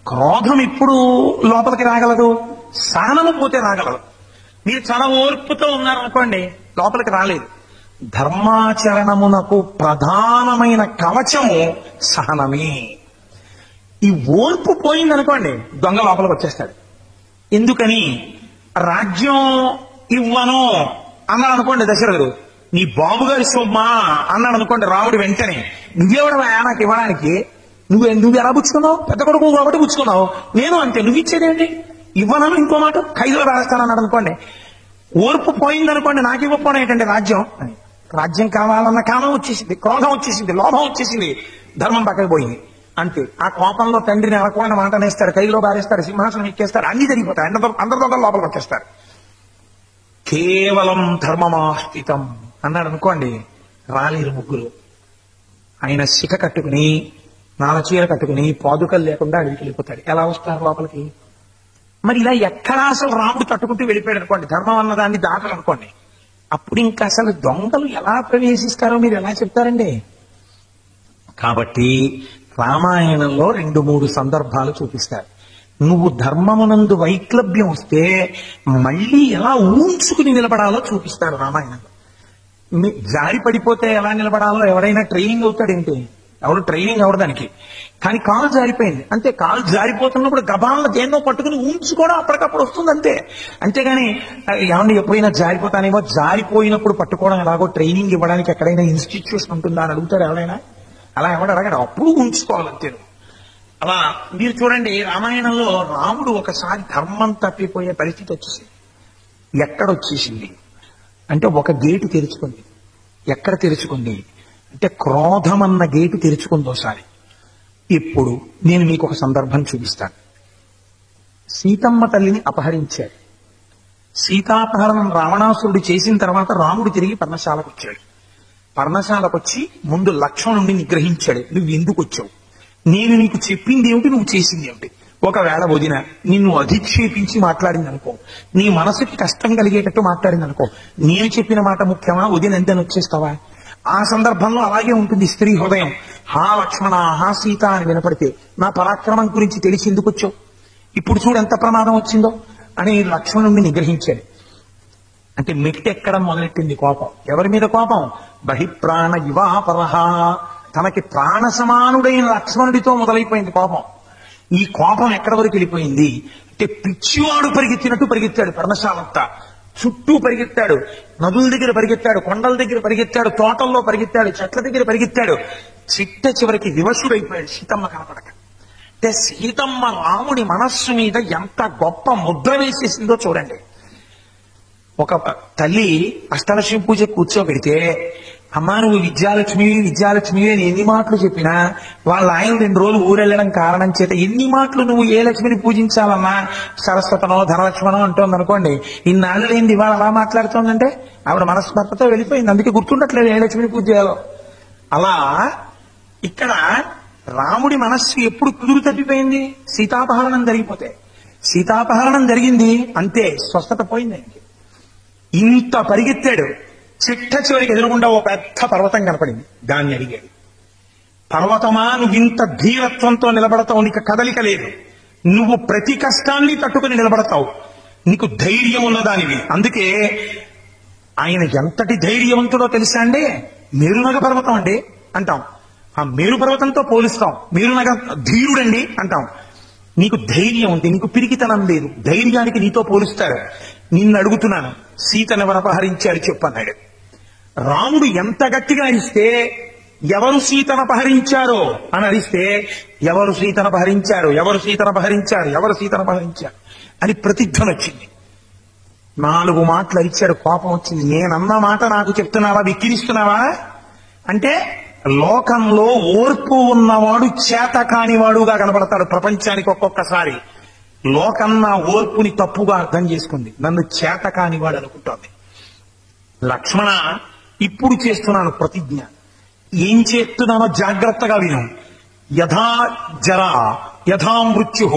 క్రోధం ఎప్పుడు లోపలికి రాగలదు? సహనము పోతే రాగలదు. మీరు చాలా ఓర్పుతో ఉన్నారనుకోండి, లోపలికి రాలేదు. ధర్మాచరణమునకు ప్రధానమైన కవచము సహనమే. ఈ ఓర్పు పోయిందనుకోండి, దొంగ లోపలికి వచ్చేస్తాడు. ఎందుకని? రాజ్యం ఇవ్వను అన్నాడు అనుకోండి దశరథుడు, నీ బాబుగారి సొమ్మా అన్నాడు అనుకోండి రాముడు, వెంటనే నువ్వెవడవా నాకు ఇవ్వడానికి, నువ్వు ఎలా పుచ్చుకున్నావు, పెద్ద కొడుకు కాబట్టి పుచ్చుకున్నావు, నేను అంతే, నువ్వు ఇచ్చేదేంటి, ఇవ్వనను ఇంకో మాట ఖైదులో రాస్తానన్నాడు అనుకోండి. ఓర్పు పోయిందనుకోండి, నాకు ఇవ్వకపోవడం ఏంటంటే రాజ్యం. రాజ్యం కావాలన్న కామం వచ్చేసింది, క్రోధం వచ్చేసింది, లోభం వచ్చేసింది, ధర్మం పక్కకి పోయింది. అంతే. ఆ కోపంలో తండ్రిని అనకుండా మాట నేస్తాడు, ఖైదులో బారేస్తాడు, సింహాసనం ఎక్కేస్తాడు, అన్ని జరిగిపోతాయి. అందరి దొంగలు లోపలికి వచ్చేస్తారు. కేవలం ధర్మమాస్థితం అన్నాడు అనుకోండి, రాలేరు ముగ్గురు. ఆయన శిఖ కట్టుకుని, నాలచీర కట్టుకుని, పాదుకలు లేకుండా అడిగి వెళ్ళిపోతాడు. ఎలా వస్తారు లోపలికి? మరి ఇలా ఎక్కడా అసలు రాముడు తట్టుకుంటూ వెళ్ళిపోయాడు అనుకోండి, ధర్మం అన్నదాన్ని దాటలనుకోండి, అప్పుడు ఇంకా అసలు దొంగలు ఎలా ప్రవేశిస్తారో మీరు ఎలా చెప్తారండి? కాబట్టి రామాయణంలో 2-3 సందర్భాలు చూపిస్తారు. నువ్వు ధర్మమునందు వైక్లభ్యం వస్తే మళ్ళీ ఎలా ఊంచుకుని నిలబడాలో చూపిస్తారు రామాయణంలో. జారి పడిపోతే ఎలా నిలబడాలో ఎవరైనా ట్రైనింగ్ అవుతాడేంటి? ఎవరు ట్రైనింగ్ ఎవరు దానికి. కానీ కాలు జారిపోయింది అంతే. కాలు జారిపోతున్నప్పుడు గబాలను దేన్నో పట్టుకుని ఉంచుకోవడం అప్పటికప్పుడు వస్తుంది అంతే. అంతేగాని ఏమన్నా ఎప్పుడైనా జారిపోతానేమో, జారిపోయినప్పుడు పట్టుకోవడం ఎలాగో ట్రైనింగ్ ఇవ్వడానికి ఎక్కడైనా ఇన్స్టిట్యూషన్ ఉంటుందా అని అడుగుతారు ఎవరైనా? అలా ఎవడు అడగడు, అప్పుడు ఉంచుకోవాలంతే. అలా మీరు చూడండి, రామాయణంలో రాముడు ఒకసారి ధర్మం తప్పిపోయే పరిస్థితి వచ్చేసింది. ఎక్కడొచ్చేసింది అంటే ఒక గేటు తెరుచుకుంది. ఎక్కడ తెరుచుకుంది అంటే క్రోధం అన్న గేటు తెరుచుకుంది ఒకసారి. ఇప్పుడు నేను మీకు ఒక సందర్భం చూపిస్తాను. సీతమ్మ తల్లిని అపహరించాడు. సీతాపహరణం రావణాసురుడు చేసిన తర్వాత రాముడు తిరిగి పర్ణశాలకు వచ్చాడు. పర్ణశాలకు వచ్చి ముందు లక్ష్మణుడిని నిగ్రహించాడు. నువ్వు ఎందుకు వచ్చావు, నేను నీకు చెప్పింది ఏమిటి, నువ్వు చేసింది ఏమిటి? ఒకవేళ వదిన నిన్ను అధిక్షేపించి మాట్లాడింది అనుకో, నీ మనసుకి కష్టం కలిగేటట్టు మాట్లాడింది అనుకో, నేను చెప్పిన మాట ముఖ్యమా, వదిన ఎంతని వచ్చేస్తావా? ఆ సందర్భంలో అలాగే ఉంటుంది స్త్రీ హృదయం. హా లక్ష్మణ, హా సీత అని వినపడితే నా పరాక్రమం గురించి తెలిసి ఎందుకు వచ్చావు, ఇప్పుడు చూడు ఎంత ప్రమాదం వచ్చిందో అని లక్ష్మణుడిని నిగ్రహించాడు. అంటే మెట్టెక్కడం మొదలెట్టింది కోపం. ఎవరి మీద కోపం? బహిప్రాణ యువాపరహ, తనకి ప్రాణ సమానుడైన లక్ష్మణుడితో మొదలైపోయింది కోపం. ఈ కోపం ఎక్కడి వరకు వెళ్ళిపోయింది అంటే పిచ్చివాడు పరిగెత్తినట్టు పరిగెత్తాడు. పర్ణశాలంతా చుట్టూ పరిగెత్తాడు, నదుల దగ్గర పరిగెత్తాడు, కొండల దగ్గర పరిగెత్తాడు, తోటల్లో పరిగెత్తాడు, చెట్ల దగ్గర పరిగెత్తాడు. చిట్ట చివరికి వివశుడైపోయాడు సీతమ్మ కనపడక. అంటే సీతమ్మ రాముడి మనస్సు మీద ఎంత గొప్ప ముద్ర వేసేసిందో చూడండి. ఒక తల్లి అష్టలక్ష్మి పూజ కూర్చోబెడితే, అమ్మా నువ్వు విద్యాలక్ష్మి అని ఎన్ని మాటలు చెప్పినా వాళ్ళ ఆయన 2 రోజులు ఊరెళ్ళడం కారణం చేత ఎన్ని మాటలు నువ్వు ఏ లక్ష్మిని పూజించాలన్నా సరస్వతనో ధనలక్ష్మనో అంటోంది అనుకోండి, ఇన్నాళ్ళు లేని ఇవాళ అలా మాట్లాడుతోందంటే ఆవిడ మనస్మర్తతో వెళ్ళిపోయింది. అందుకే గుర్తుండట్లేదు ఏ లక్ష్మిని పూజ చేయాలో. అలా ఇక్కడ రాముడి మనస్సు ఎప్పుడు కుదురు తప్పిపోయింది? సీతాపహరణం జరిగిపోతే. సీతాపహరణం జరిగింది అంతే, స్వస్థత పోయింది ఆయనకి. ఇంత పరిగెత్తాడు, చిట్ట చివరికి ఎదురుగుండా ఓ పెద్ద పర్వతం కనపడింది. దాన్ని అడిగాడు, పర్వతమా నువ్వు ఇంత ధీరత్వంతో నిలబడతావు, నీకు కదలిక లేదు, నువ్వు ప్రతి కష్టాన్ని తట్టుకుని నిలబడతావు, నీకు ధైర్యం ఉన్నదానివి. అందుకే ఆయన ఎంతటి ధైర్యవంతుడో తెలుసా అండి? మేరునగ పర్వతం అండి అంటాం, ఆ మేరు పర్వతంతో పోలుస్తాం. మేరునగ ధీరుడండి అంటాం. నీకు ధైర్యం ఉంది, నీకు పిరికితనం లేదు, ధైర్యానికి నీతో పోలుస్తారు. నిన్ను అడుగుతున్నాను, సీతను ఎవరు అపహరించారు చెప్పన్నాడు. రాముడు ఎంత గట్టిగా అరిస్తే, ఎవరు సీతను అపహరించారో అని అరిస్తే, ఎవరు సీతను అపహరించారు, ఎవరు సీతను అపహరించారు, ఎవరు సీతను అపహరించారు అని ప్రతిధ్వని వచ్చింది. 4 మాటలు అరిచాడు, కోపం వచ్చింది. నేనన్న మాట నాకు చెప్తున్నావా, విక్కిరిస్తున్నావా అంటే లోకంలో ఓర్పు ఉన్నవాడు చేత కానివాడుగా కనబడతాడు ప్రపంచానికి. ఒక్కొక్కసారి లోకం నా ఓర్పుని తప్పుగా అర్థం చేసుకుంది, నన్ను చేత కానివాడు అనుకుంటోంది. లక్ష్మణ, ఇప్పుడు చేస్తున్నాను ప్రతిజ్ఞ, ఏం చేస్తున్నానో జాగ్రత్తగా విను. యథా జరా, యథా మృత్యు,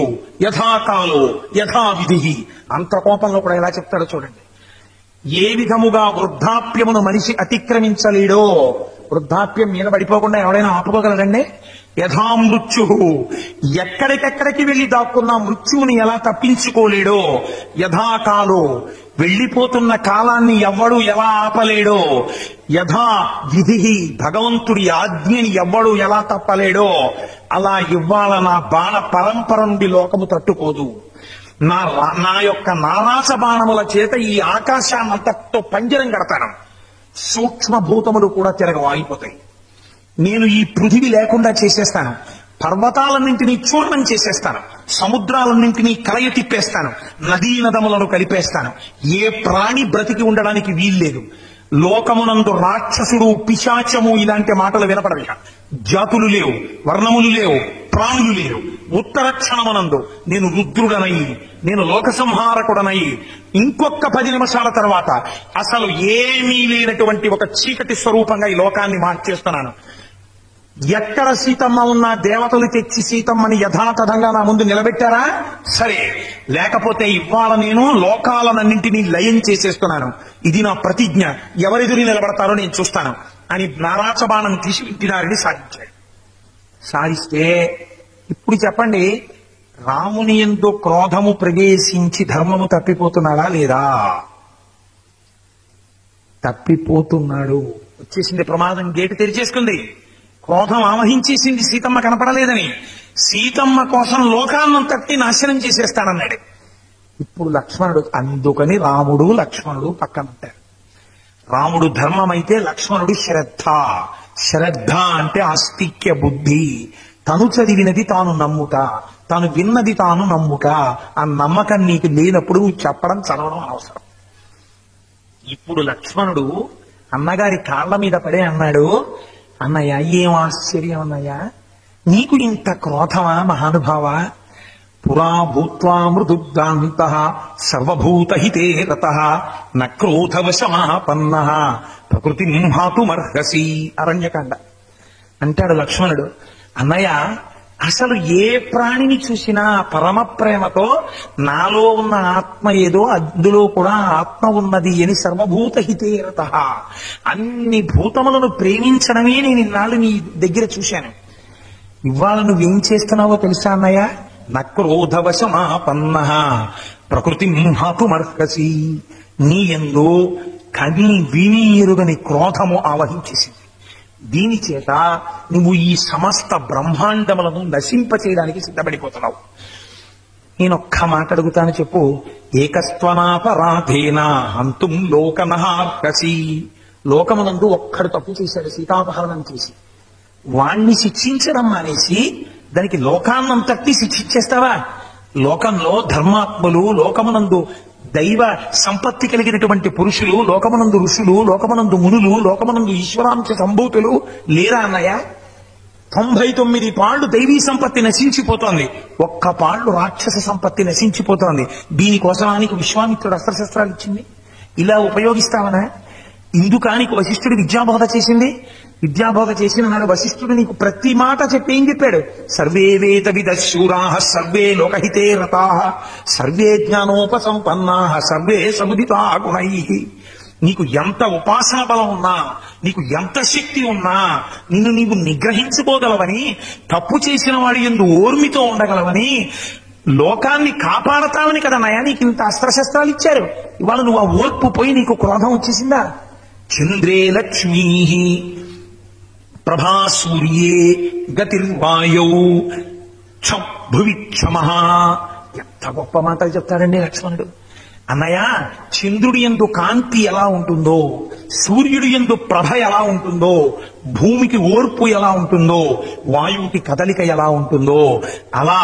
యథా కాలో, యథా విధి. అంత కోపంలో కూడా ఎలా చెప్తాడో చూడండి. ఏ విధముగా వృద్ధాప్యమును మనిషి అతిక్రమించలేడో, వృద్ధాప్యం మీద పడిపోకుండా ఎవడైనా ఆపుకోగలడండి? యథా మృత్యు, ఎక్కడికెక్కడికి వెళ్లి దాక్కున్న మృత్యువుని ఎలా తప్పించుకోలేడో, యథాకాలో, వెళ్లిపోతున్న కాలాన్ని ఎవ్వడు ఎలా ఆపలేడో, యథా విధి, భగవంతుడి ఆజ్ఞని ఎవ్వడు ఎలా తప్పలేడో, అలా ఇవ్వాల నా బాణ పరంపర నుండి లోకము తట్టుకోదు. నా యొక్క నారాస బాణముల చేత ఈ ఆకాశాన్నంతతో పంజరం కడతాను, సూక్ష్మభూతములు కూడా తిరగవాగిపోతాయి. నేను ఈ పృథివి లేకుండా చేసేస్తాను, పర్వతాలన్నింటినీ చూర్ణం చేసేస్తాను, సముద్రాలన్నింటినీ కలయ తిప్పేస్తాను, నదీ నదములను కలిపేస్తాను. ఏ ప్రాణి బ్రతికి ఉండడానికి వీల్లేదు. లోకమునందు రాక్షసుడు, పిశాచము ఇలాంటి మాటలు వినపడవిక. జాతులు లేవు, వర్ణములు లేవు, ప్రాణులు లేవు. ఉత్తర క్షణమునందు నేను రుద్రుడనై, నేను లోక సంహారకుడనై, ఇంకొక 10 నిమిషాల తర్వాత అసలు ఏమీ లేనటువంటి ఒక చీకటి స్వరూపంగా ఈ లోకాన్ని మార్చేస్తున్నాను. ఎక్కడ సీతమ్మ ఉన్నా దేవతలు తెచ్చి సీతమ్మని యథాతథంగా నా ముందు నిలబెట్టారా సరే, లేకపోతే ఇవాళ నేను లోకాలన్నింటినీ లయం చేసేస్తున్నాను. ఇది నా ప్రతిజ్ఞ, ఎవరెదురు నిలబడతారో నేను చూస్తాను అని నారాచబాణం తీసి ఇంటినారిని సాధించాడు. సాధిస్తే ఇప్పుడు చెప్పండి, రాముని యందు క్రోధము ప్రవేశించి ధర్మము తప్పిపోతున్నాడా లేదా? తప్పిపోతున్నాడు. వచ్చేసింది ప్రమాదం, గేటు తెరిచేసుకుంది. క్రోధం ఆవహించేసింది సీతమ్మ కనపడలేదని. సీతమ్మ కోసం లోకాన్నంతటి నాశనం చేసేస్తానన్నాడు. ఇప్పుడు లక్ష్మణుడు, అందుకని రాముడు లక్ష్మణుడు పక్కన ఉంటారు. రాముడు ధర్మమైతే లక్ష్మణుడు శ్రద్ధ. శ్రద్ధ అంటే ఆస్తిక్య బుద్ధి. తను చదివినది తాను నమ్ముట, తాను విన్నది తాను నమ్ముట. ఆ నమ్మకం నీకు లేనప్పుడు నువ్వు చెప్పడం చదవడం అవసరం. ఇప్పుడు లక్ష్మణుడు అన్నగారి కాళ్ల మీద పడే అన్నాడు, అన్నయ్య ఏం ఆశ్చర్యం అన్నయ్య, నీకు ఇంత క్రోధమా మహానుభావ? పురా భూత్వా మృదుగ్ధాంత సర్వభూతహితే రతః న క్రోధవశమాపన్న ప్రకృతి హాతుమర్హసి. అరణ్యకాండ. అంటాడు లక్ష్మణుడు, అన్నయ్య అసలు ఏ ప్రాణిని చూసినా పరమ ప్రేమతో నాలో ఉన్న ఆత్మ ఏదో అందులో కూడా ఆత్మ ఉన్నది అని సర్వభూతహితే రతః, అన్ని భూతములను ప్రేమించడమే నేను ఇన్నాళ్ళు నీ దగ్గర చూశాను. ఇవాళ నువ్వేం చేస్తున్నావో తెలుసా అన్నయ్య? నక్రోధవశమాపన్న ప్రకృతి హాతుమర్హసి. నీ యందు కని విని ఎరుగని క్రోధము ఆవహించేసింది. దీని చేత నువ్వు ఈ సమస్త బ్రహ్మాండములను నశింపచేయడానికి సిద్ధపడిపోతున్నావు. నేనొక్క మాట అడుగుతాను, చెప్పు. ఏకస్త్వనాపరాధేన హంతుం లోకనహార్హసి. లోకమునందు ఒక్కడు తప్పు చేశాడు, సీతాపహరణం చేసి. వాణ్ణి శిక్షించడం మానేసి దానికి లోకాన్నంతటి శిక్షించేస్తావా? లోకంలో ధర్మాత్ములు, లోకమునందు దైవ సంపత్తి కలిగినటువంటి పురుషులు, లోకమునందు ఋషులు, లోకమునందు మునులు, లోకమునందు ఈశ్వరాంశ సంభూతులు లేరా అన్నయ్య? 99 పాళ్లు దైవీ సంపత్తి నశించిపోతోంది, ఒక్క పాళ్లు రాక్షస సంపత్తి నశించిపోతోంది. దీనికోసమానికి విశ్వామిత్రుడు అస్త్రశస్త్రాలు ఇచ్చింది. ఇలా ఉపయోగిస్తావనా? ఇందుకానికి వశిష్ఠుడు విద్యాబోధ చేసింది. విద్యాబోధ చేసిన నాడు వశిష్ఠుడు నీకు ప్రతి మాట చెప్పి ఏం చెప్పాడు? సర్వే వేద విదశూరా సర్వే లోకహితే రతా సర్వే జ్ఞానోపసంపన్నా సర్వే సముదితా గుణై. నీకు ఎంత ఉపాసన బలం ఉన్నా, నీకు ఎంత శక్తి ఉన్నా, నిన్ను నీవు నిగ్రహించుకోగలవని, తప్పు చేసిన వాడి యందు ఓర్మితో ఉండగలవని, లోకాన్ని కాపాడతావని కదా నయా నీకు ఇంత అస్త్రశస్త్రాలు ఇచ్చారు. ఇవాళ నువ్వు ఆ ఓర్పు పోయి నీకు క్రోధం వచ్చేసిందా? చంద్రే లక్ష్మీ ప్రభా సూర్యే గతిర్వాయౌ భువి క్షమ. ఎంత గొప్ప మాటలు చెప్తాడండి లక్ష్మణుడు. అన్నయ్య, చంద్రుడి యందు కాంతి ఎలా ఉంటుందో, సూర్యుడి యందు ప్రభ ఎలా ఉంటుందో, భూమికి ఓర్పు ఎలా ఉంటుందో, వాయువుకి కదలిక ఎలా ఉంటుందో, అలా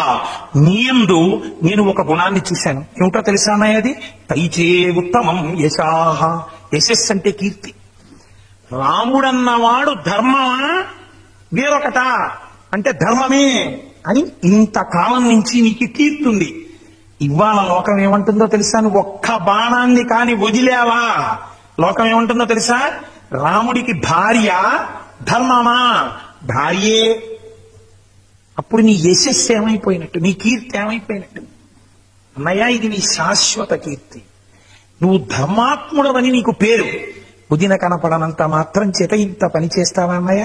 నీయందు నేను ఒక గుణాన్ని చూశాను. ఏమిటో తెలుసా అన్నయ్య? అది తైచే ఉత్తమం యశాహ. యశస్సు అంటే కీర్తి. రాముడన్నవాడు ధర్మమా వేరొకట అంటే ధర్మమే అని ఇంతకాలం నుంచి నీకు కీర్తుంది. ఇవాళ లోకం ఏమంటుందో తెలుసా? నువ్వు ఒక్క బాణాన్ని కాని వదిలేవా, లోకం ఏమంటుందో తెలుసా? రాముడికి భార్య ధర్మమా? భార్యే. అప్పుడు నీ యశస్సు ఏమైపోయినట్టు, నీ కీర్తి ఏమైపోయినట్టు? అన్నయ్య, ఇది నీ శాశ్వత కీర్తి. నువ్వు ధర్మాత్ముడవని నీకు పేరు. ఉదిన కనపడనంత మాత్రం చేత ఇంత పని చేస్తావా అన్నయ్య?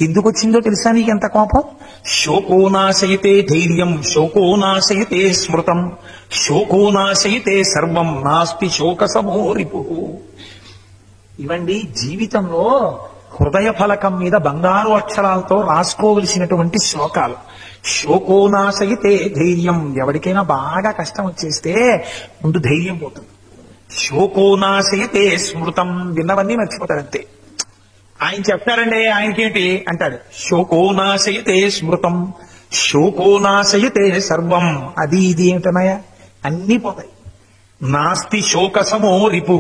ఎందుకు వచ్చిందో తెలుసా నీకు ఎంత కోపం? శోకోనాశయతే ధైర్యం శోకోనాశయతే స్మృతం శోకోనాశయతే సర్వం నాస్తి శోక సమోరిపు. ఇవండి జీవితంలో హృదయ ఫలకం మీద బంగారు అక్షరాలతో రాసుకోవలసినటువంటి శ్లోకాలు. శోకోనాశయతే ధైర్యం. ఎవరికైనా బాగా కష్టం వచ్చేస్తే ముందు ధైర్యం పోతుంది. శోకోనాశయతే స్మృతం. విన్నవన్నీ మర్చిపోతాడంతే. ఆయన చెప్తారండి, ఆయనకేంటి అంటాడు. శోకోనాశయతే స్మృతం శోకోనాశయతే సర్వం. అది ఇది ఏమిటన్నాయా? అన్నీ పోతాయి. నాస్తి శోక సమో రిపు.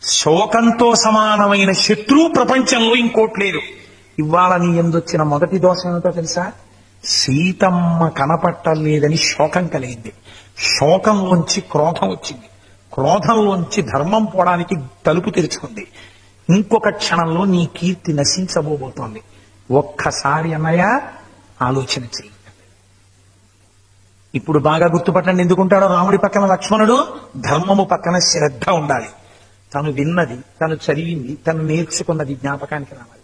శోకంతో సమానమైన శత్రువు ప్రపంచంలో ఇంకోట్లేదు. ఇవాళ నీ ఎందొచ్చిన మొదటి దోషం ఏమిటో తెలుసా? సీతమ్మ కనపట్టలేదని శోకం కలిగింది. శోకంలోంచి క్రోధం వచ్చింది. క్రోధంలోంచి ధర్మం పోవడానికి తలుపు తెరుచుకుంది. ఇంకొక క్షణంలో నీ కీర్తి నశించబోతోంది. ఒక్కసారి అన్నయ్య ఆలోచన చెయ్యి. ఇప్పుడు బాగా గుర్తుపట్టండి ఎందుకుంటాడో రాముడి పక్కన లక్ష్మణుడు. ధర్మము పక్కన శ్రద్ధ ఉండాలి. తను విన్నది, తను చదివింది, తను నేర్చుకున్నది జ్ఞాపకానికి రావాలి.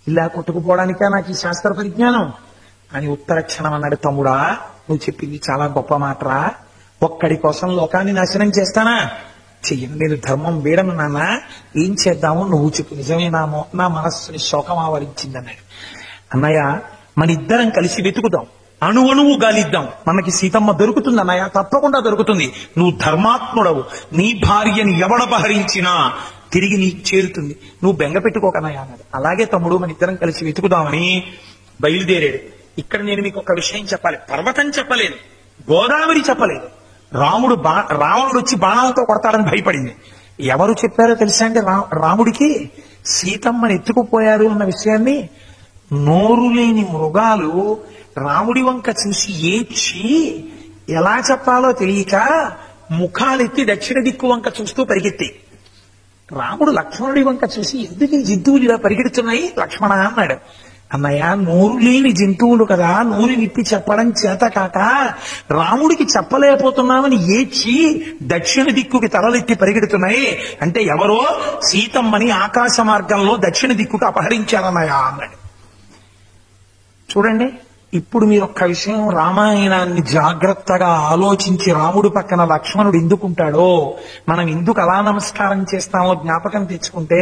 ఇలా కొట్టుకుపోవడానికా నాకు ఈ శాస్త్ర పరిజ్ఞానం అని ఉత్తర క్షణం అన్నాడు. తమ్ముడా, నువ్వు చెప్పింది చాలా గొప్ప మాటరా. ఒక్కడి కోసం లోకాన్ని నాశనం చేస్తానా? చెయ్యను, నేను ధర్మం వీడను నాన్న, ఏం చేద్దామో నువ్వు చెప్పు, నిజమే నా మనస్సుని శోకం ఆవరించింది అన్నాడు. అన్నయ్య మన ఇద్దరం కలిసి వెతుకుదాం, అణువణువు గాలిద్దాం, మనకి సీతమ్మ దొరుకుతుంది అన్నయ్య, తప్పకుండా దొరుకుతుంది. నువ్వు ధర్మాత్ముడవు, నీ భార్యని ఎవడపహరించినా తిరిగి నీకు చేరుతుంది, నువ్వు బెంగ పెట్టుకోకనయ్య అన్నాడు. అలాగే తమ్ముడు, మన ఇద్దరం కలిసి వెతుకుదామని బయలుదేరాడు. ఇక్కడ నేను మీకు ఒక విషయం చెప్పాలి. పర్వతం చెప్పలేదు, గోదావరి చెప్పలేదు. రావణుడు వచ్చి బాణాలతో కొడతాడని భయపడింది. ఎవరు చెప్పారో తెలుసా అంటే రాముడికి సీతమ్మని ఎత్తుకుపోయారు అన్న విషయాన్ని నోరు లేని మృగాలు రాముడి వంక చూసి ఏడ్చి ఎలా చెప్పాలో తెలియక ముఖాలెత్తి దక్షిణ దిక్కు వంక చూస్తూ పరిగెత్తి. రాముడు లక్ష్మణుడి వంక చూసి ఎందుకు ఈ జంతువులు ఇలా పరిగెడుతున్నాయి లక్ష్మణ అన్నాడు. అన్నయ్య, నోరు లేని జంతువులు కదా, నోరు విప్పి చెప్పడం చేత కాక రాముడికి చెప్పలేకపోతున్నామని ఏడ్చి దక్షిణ దిక్కుకి తలలెత్తి పరిగెడుతున్నాయి. అంటే ఎవరో సీతమ్మని ఆకాశ మార్గంలో దక్షిణ దిక్కుకు అపహరించారన్నయ్య అన్నాడు. చూడండి, ఇప్పుడు మీరు ఒక్క విషయం రామాయణాన్ని జాగ్రత్తగా ఆలోచించి రాముడు పక్కన లక్ష్మణుడు ఎందుకుంటాడో, మనం ఎందుకు అలా నమస్కారం చేస్తామో జ్ఞాపకం తెచ్చుకుంటే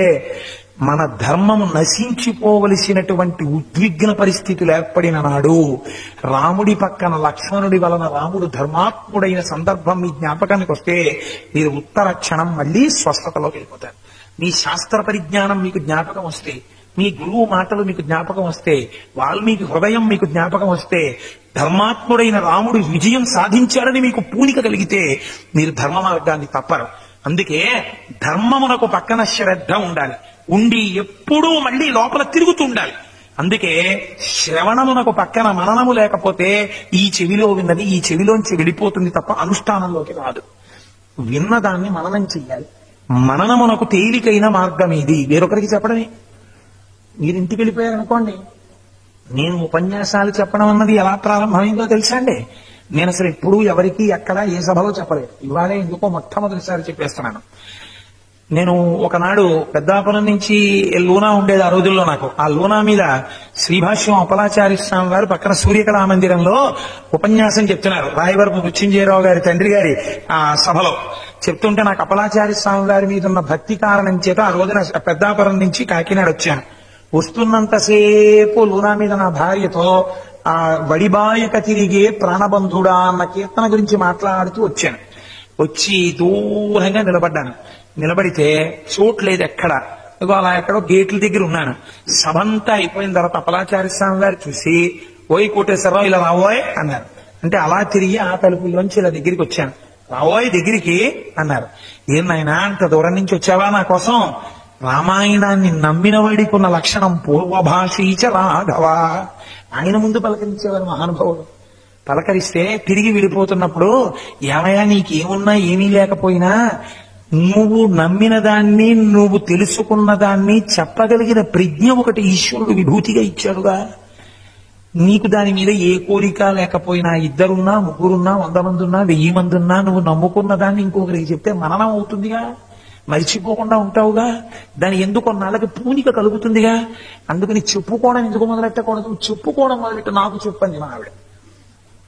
మన ధర్మము నశించిపోవలసినటువంటి ఉద్విగ్న పరిస్థితులు ఏర్పడిన నాడు రాముడి పక్కన లక్ష్మణుడి వలన రాముడు ధర్మాత్ముడైన సందర్భం మీ జ్ఞాపకానికి వస్తే మీరు ఉత్తర క్షణం మళ్ళీ స్వస్థతలోకి వెళ్ళిపోతారు. మీ శాస్త్ర పరిజ్ఞానం మీకు జ్ఞాపకం వస్తే, మీ గురువు మాటలు మీకు జ్ఞాపకం వస్తే, వాల్మీకి హృదయం మీకు జ్ఞాపకం వస్తే, ధర్మాత్ముడైన రాముడు విజయం సాధించాడని మీకు పూనిక కలిగితే మీరు ధర్మ మార్గాన్ని తప్పరు. అందుకే ధర్మమునకు పక్కన శ్రద్ధ ఉండాలి, ఉండి ఎప్పుడూ మళ్ళీ లోపల తిరుగుతూ ఉండాలి. అందుకే శ్రవణమునకు పక్కన మననము లేకపోతే ఈ చెవిలో విన్నది ఈ చెవిలోంచి వెళ్ళిపోతుంది తప్ప అనుష్ఠానంలోకి రాదు. విన్నదాన్ని మననం చెయ్యాలి. మననమునకు తేలికైన మార్గం ఇది. వేరొకరికి చెప్పడమే. మీరు ఇంటికి వెళ్ళిపోయారనుకోండి, నేను ఉపన్యాసాలు చెప్పడం అన్నది ఎలా ప్రారంభమైందో తెలుసా అండి? నేను అసలు ఎప్పుడూ ఎవరికి ఎక్కడ ఏ సభలో చెప్పలేదు. ఇవాళే ఎందుకో మొట్టమొదటిసారి చెప్పేస్తున్నాను. నేను ఒకనాడు పెద్దాపురం నుంచి లూనా ఉండేది ఆ రోజుల్లో. నాకు ఆ లూనా మీద శ్రీభాష్యం అప్పలాచార్య స్వామి వారు పక్కన సూర్యకళా మందిరంలో ఉపన్యాసం చెప్తున్నారు. రాయవరపు మృత్యుంజయరావు గారి తండ్రి గారి ఆ సభలో చెప్తుంటే నాకు అప్పలాచార్య స్వామి వారి మీద ఉన్న భక్తి కారణం చేత ఆ రోజున పెద్దాపురం నుంచి కాకినాడ వచ్చాను. వస్తున్నంతసేపు లూనా మీద నా భార్యతో ఆ వడిబాయక తిరిగే ప్రాణబంధుడా అన్న కీర్తన గురించి మాట్లాడుతూ వచ్చాను. వచ్చి దూరంగా నిలబడ్డాను. నిలబడితే చోట్లేదు ఎక్కడ. అలా ఎక్కడో గేట్ల దగ్గర ఉన్నాను. సభంతా అయిపోయిన తర్వాత అప్పలాచార్య స్వామి గారు చూసి, ఓయ్ కోటేశ్వరరావు ఇలా రావోయ్ అన్నారు. అంటే అలా తిరిగి ఆ తలుపుల్లోంచి ఇలా దగ్గరికి వచ్చాను. రావోయ్ దగ్గరికి అన్నారు. ఏం నాయనా అంత దూరం నుంచి వచ్చావా నా కోసం? రామాయణాన్ని నమ్మిన వాడికి ఉన్న లక్షణం పూర్వభాషీచ రాఘవ. ఆయన ముందు పలకరించేవారు మహానుభావుడు. పలకరిస్తే తిరిగి విడిపోతున్నప్పుడు, ఏమయ్యా నీకేమున్నా ఏమీ లేకపోయినా నువ్వు నమ్మిన దాన్ని, నువ్వు తెలుసుకున్న దాన్ని చెప్పగలిగిన ప్రజ్ఞ ఒకటి ఈశ్వరుడు విభూతిగా ఇచ్చాడుగా. నీకు దాని మీద ఏ కోరిక లేకపోయినా, ఇద్దరున్నా ముగ్గురున్నా 100 మంది ఉన్నా 1000 మంది ఉన్నా, నువ్వు నమ్ముకున్న దాన్ని ఇంకొకరికి చెప్తే మననం అవుతుందిగా, మరిచిపోకుండా ఉంటావుగా, దాని ఎందుకు నాళ్ళకి పూనిక కలుగుతుందిగా. అందుకని చెప్పుకోవడం ఎందుకు మొదలెట్టకూడదు? చెప్పుకోవడం మొదలెట్టు, నాకు చెప్పండి మా ఆవిడ.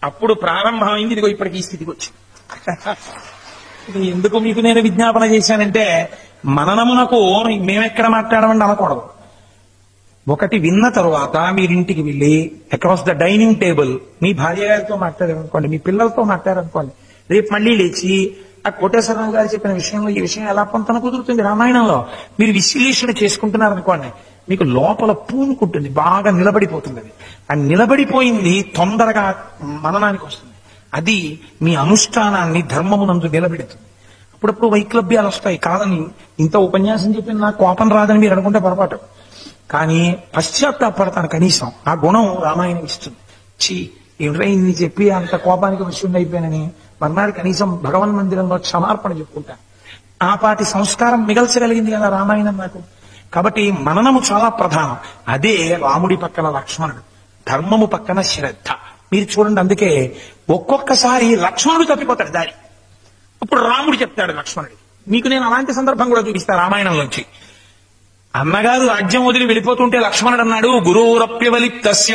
అప్పుడు ప్రారంభమైంది. ఇదిగో ఇప్పటికి ఈ స్థితికి వచ్చింది. ఎందుకు మీకు నేను విజ్ఞాపన చేశానంటే, మననమునకు మేమెక్కడ మాట్లాడమని అనకూడదు. ఒకటి విన్న తరువాత మీరింటికి వెళ్ళి అక్రాస్ ద డైనింగ్ టేబుల్ మీ భార్య గారితో మాట్లాడారనుకోండి, మీ పిల్లలతో మాట్లాడారనుకోండి, రేపు మళ్ళీ లేచి ఆ కోటేశ్వరరావు గారు చెప్పిన విషయంలో ఈ విషయం ఎలా పొంతన కుదురుతుంది రామాయణంలో మీరు విశ్లేషణ చేసుకుంటున్నారనుకోండి, మీకు లోపల పూనుకుంటుంది, బాగా నిలబడిపోతుంది. అది ఆ నిలబడిపోయింది తొందరగా మననానికి వస్తుంది. అది మీ అనుష్ఠానాన్ని ధర్మమునందు నిలబెడుతుంది. అప్పుడప్పుడు వైక్లభ్యాలు వస్తాయి కాదని, ఇంత ఉపన్యాసం చెప్పిన నాకు కోపం రాదని మీరు అనుకుంటే పొరపాటు. కానీ పశ్చాత్తాపడతాను, కనీసం ఆ గుణం రామాయణం ఇస్తుంది. ఏమిట్రా ఇన్ని చెప్పి అంత కోపానికి వశుండి అయిపోయానని మర్నాడు కనీసం భగవన్ మందిరంలో క్షమార్పణ చెప్పుకుంటాను. ఆ పాటి సంస్కారం మిగల్చగలిగింది కదా రామాయణం నాకు. కాబట్టి మననము చాలా ప్రధానం. అదే రాముడి పక్కన లక్ష్మణుడు, ధర్మము పక్కన శ్రద్ధ. మీరు చూడండి, అందుకే ఒక్కొక్కసారి లక్ష్మణుడు తప్పిపోతాడు దారి, అప్పుడు రాముడు చెప్తాడు లక్ష్మణుడు. మీకు నేను అలాంటి సందర్భం కూడా చూపిస్తా రామాయణంలోంచి. అన్నగారు రాజ్యం వదిలి వెళ్ళిపోతుంటే లక్ష్మణుడు అన్నాడు, గురోరప్యవలిప్తస్య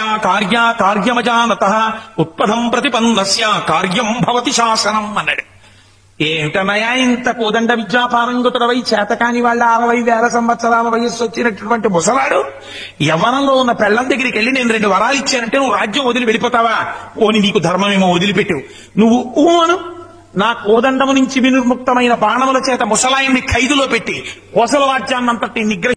కార్యమజానతః ఉత్పథం ప్రతిపన్నస్య కార్యం భవతి శాసనం అన్నాడు. ఏమిటనయా ఇంత కోదండ విద్యాపారంగతుడవై చేతకాని వాళ్ళ 60,000 సంవత్సరాల వయస్సు వచ్చినటువంటి ముసలాడు యవ్వనంలో ఉన్న పెళ్లం దగ్గరికి వెళ్ళి నేను 2 వరాలు ఇచ్చానంటే నువ్వు రాజ్యం వదిలి వెళ్ళిపోతావా? ఓని నీకు ధర్మమేమో వదిలిపెట్టు. నువ్వు ఊను నా కోదండము నుంచి వినిర్ముక్తమైన బాణముల చేత ముసలాయిని ఖైదులో పెట్టి కోసల రాజ్యాన్నంతటి నిగ్రహి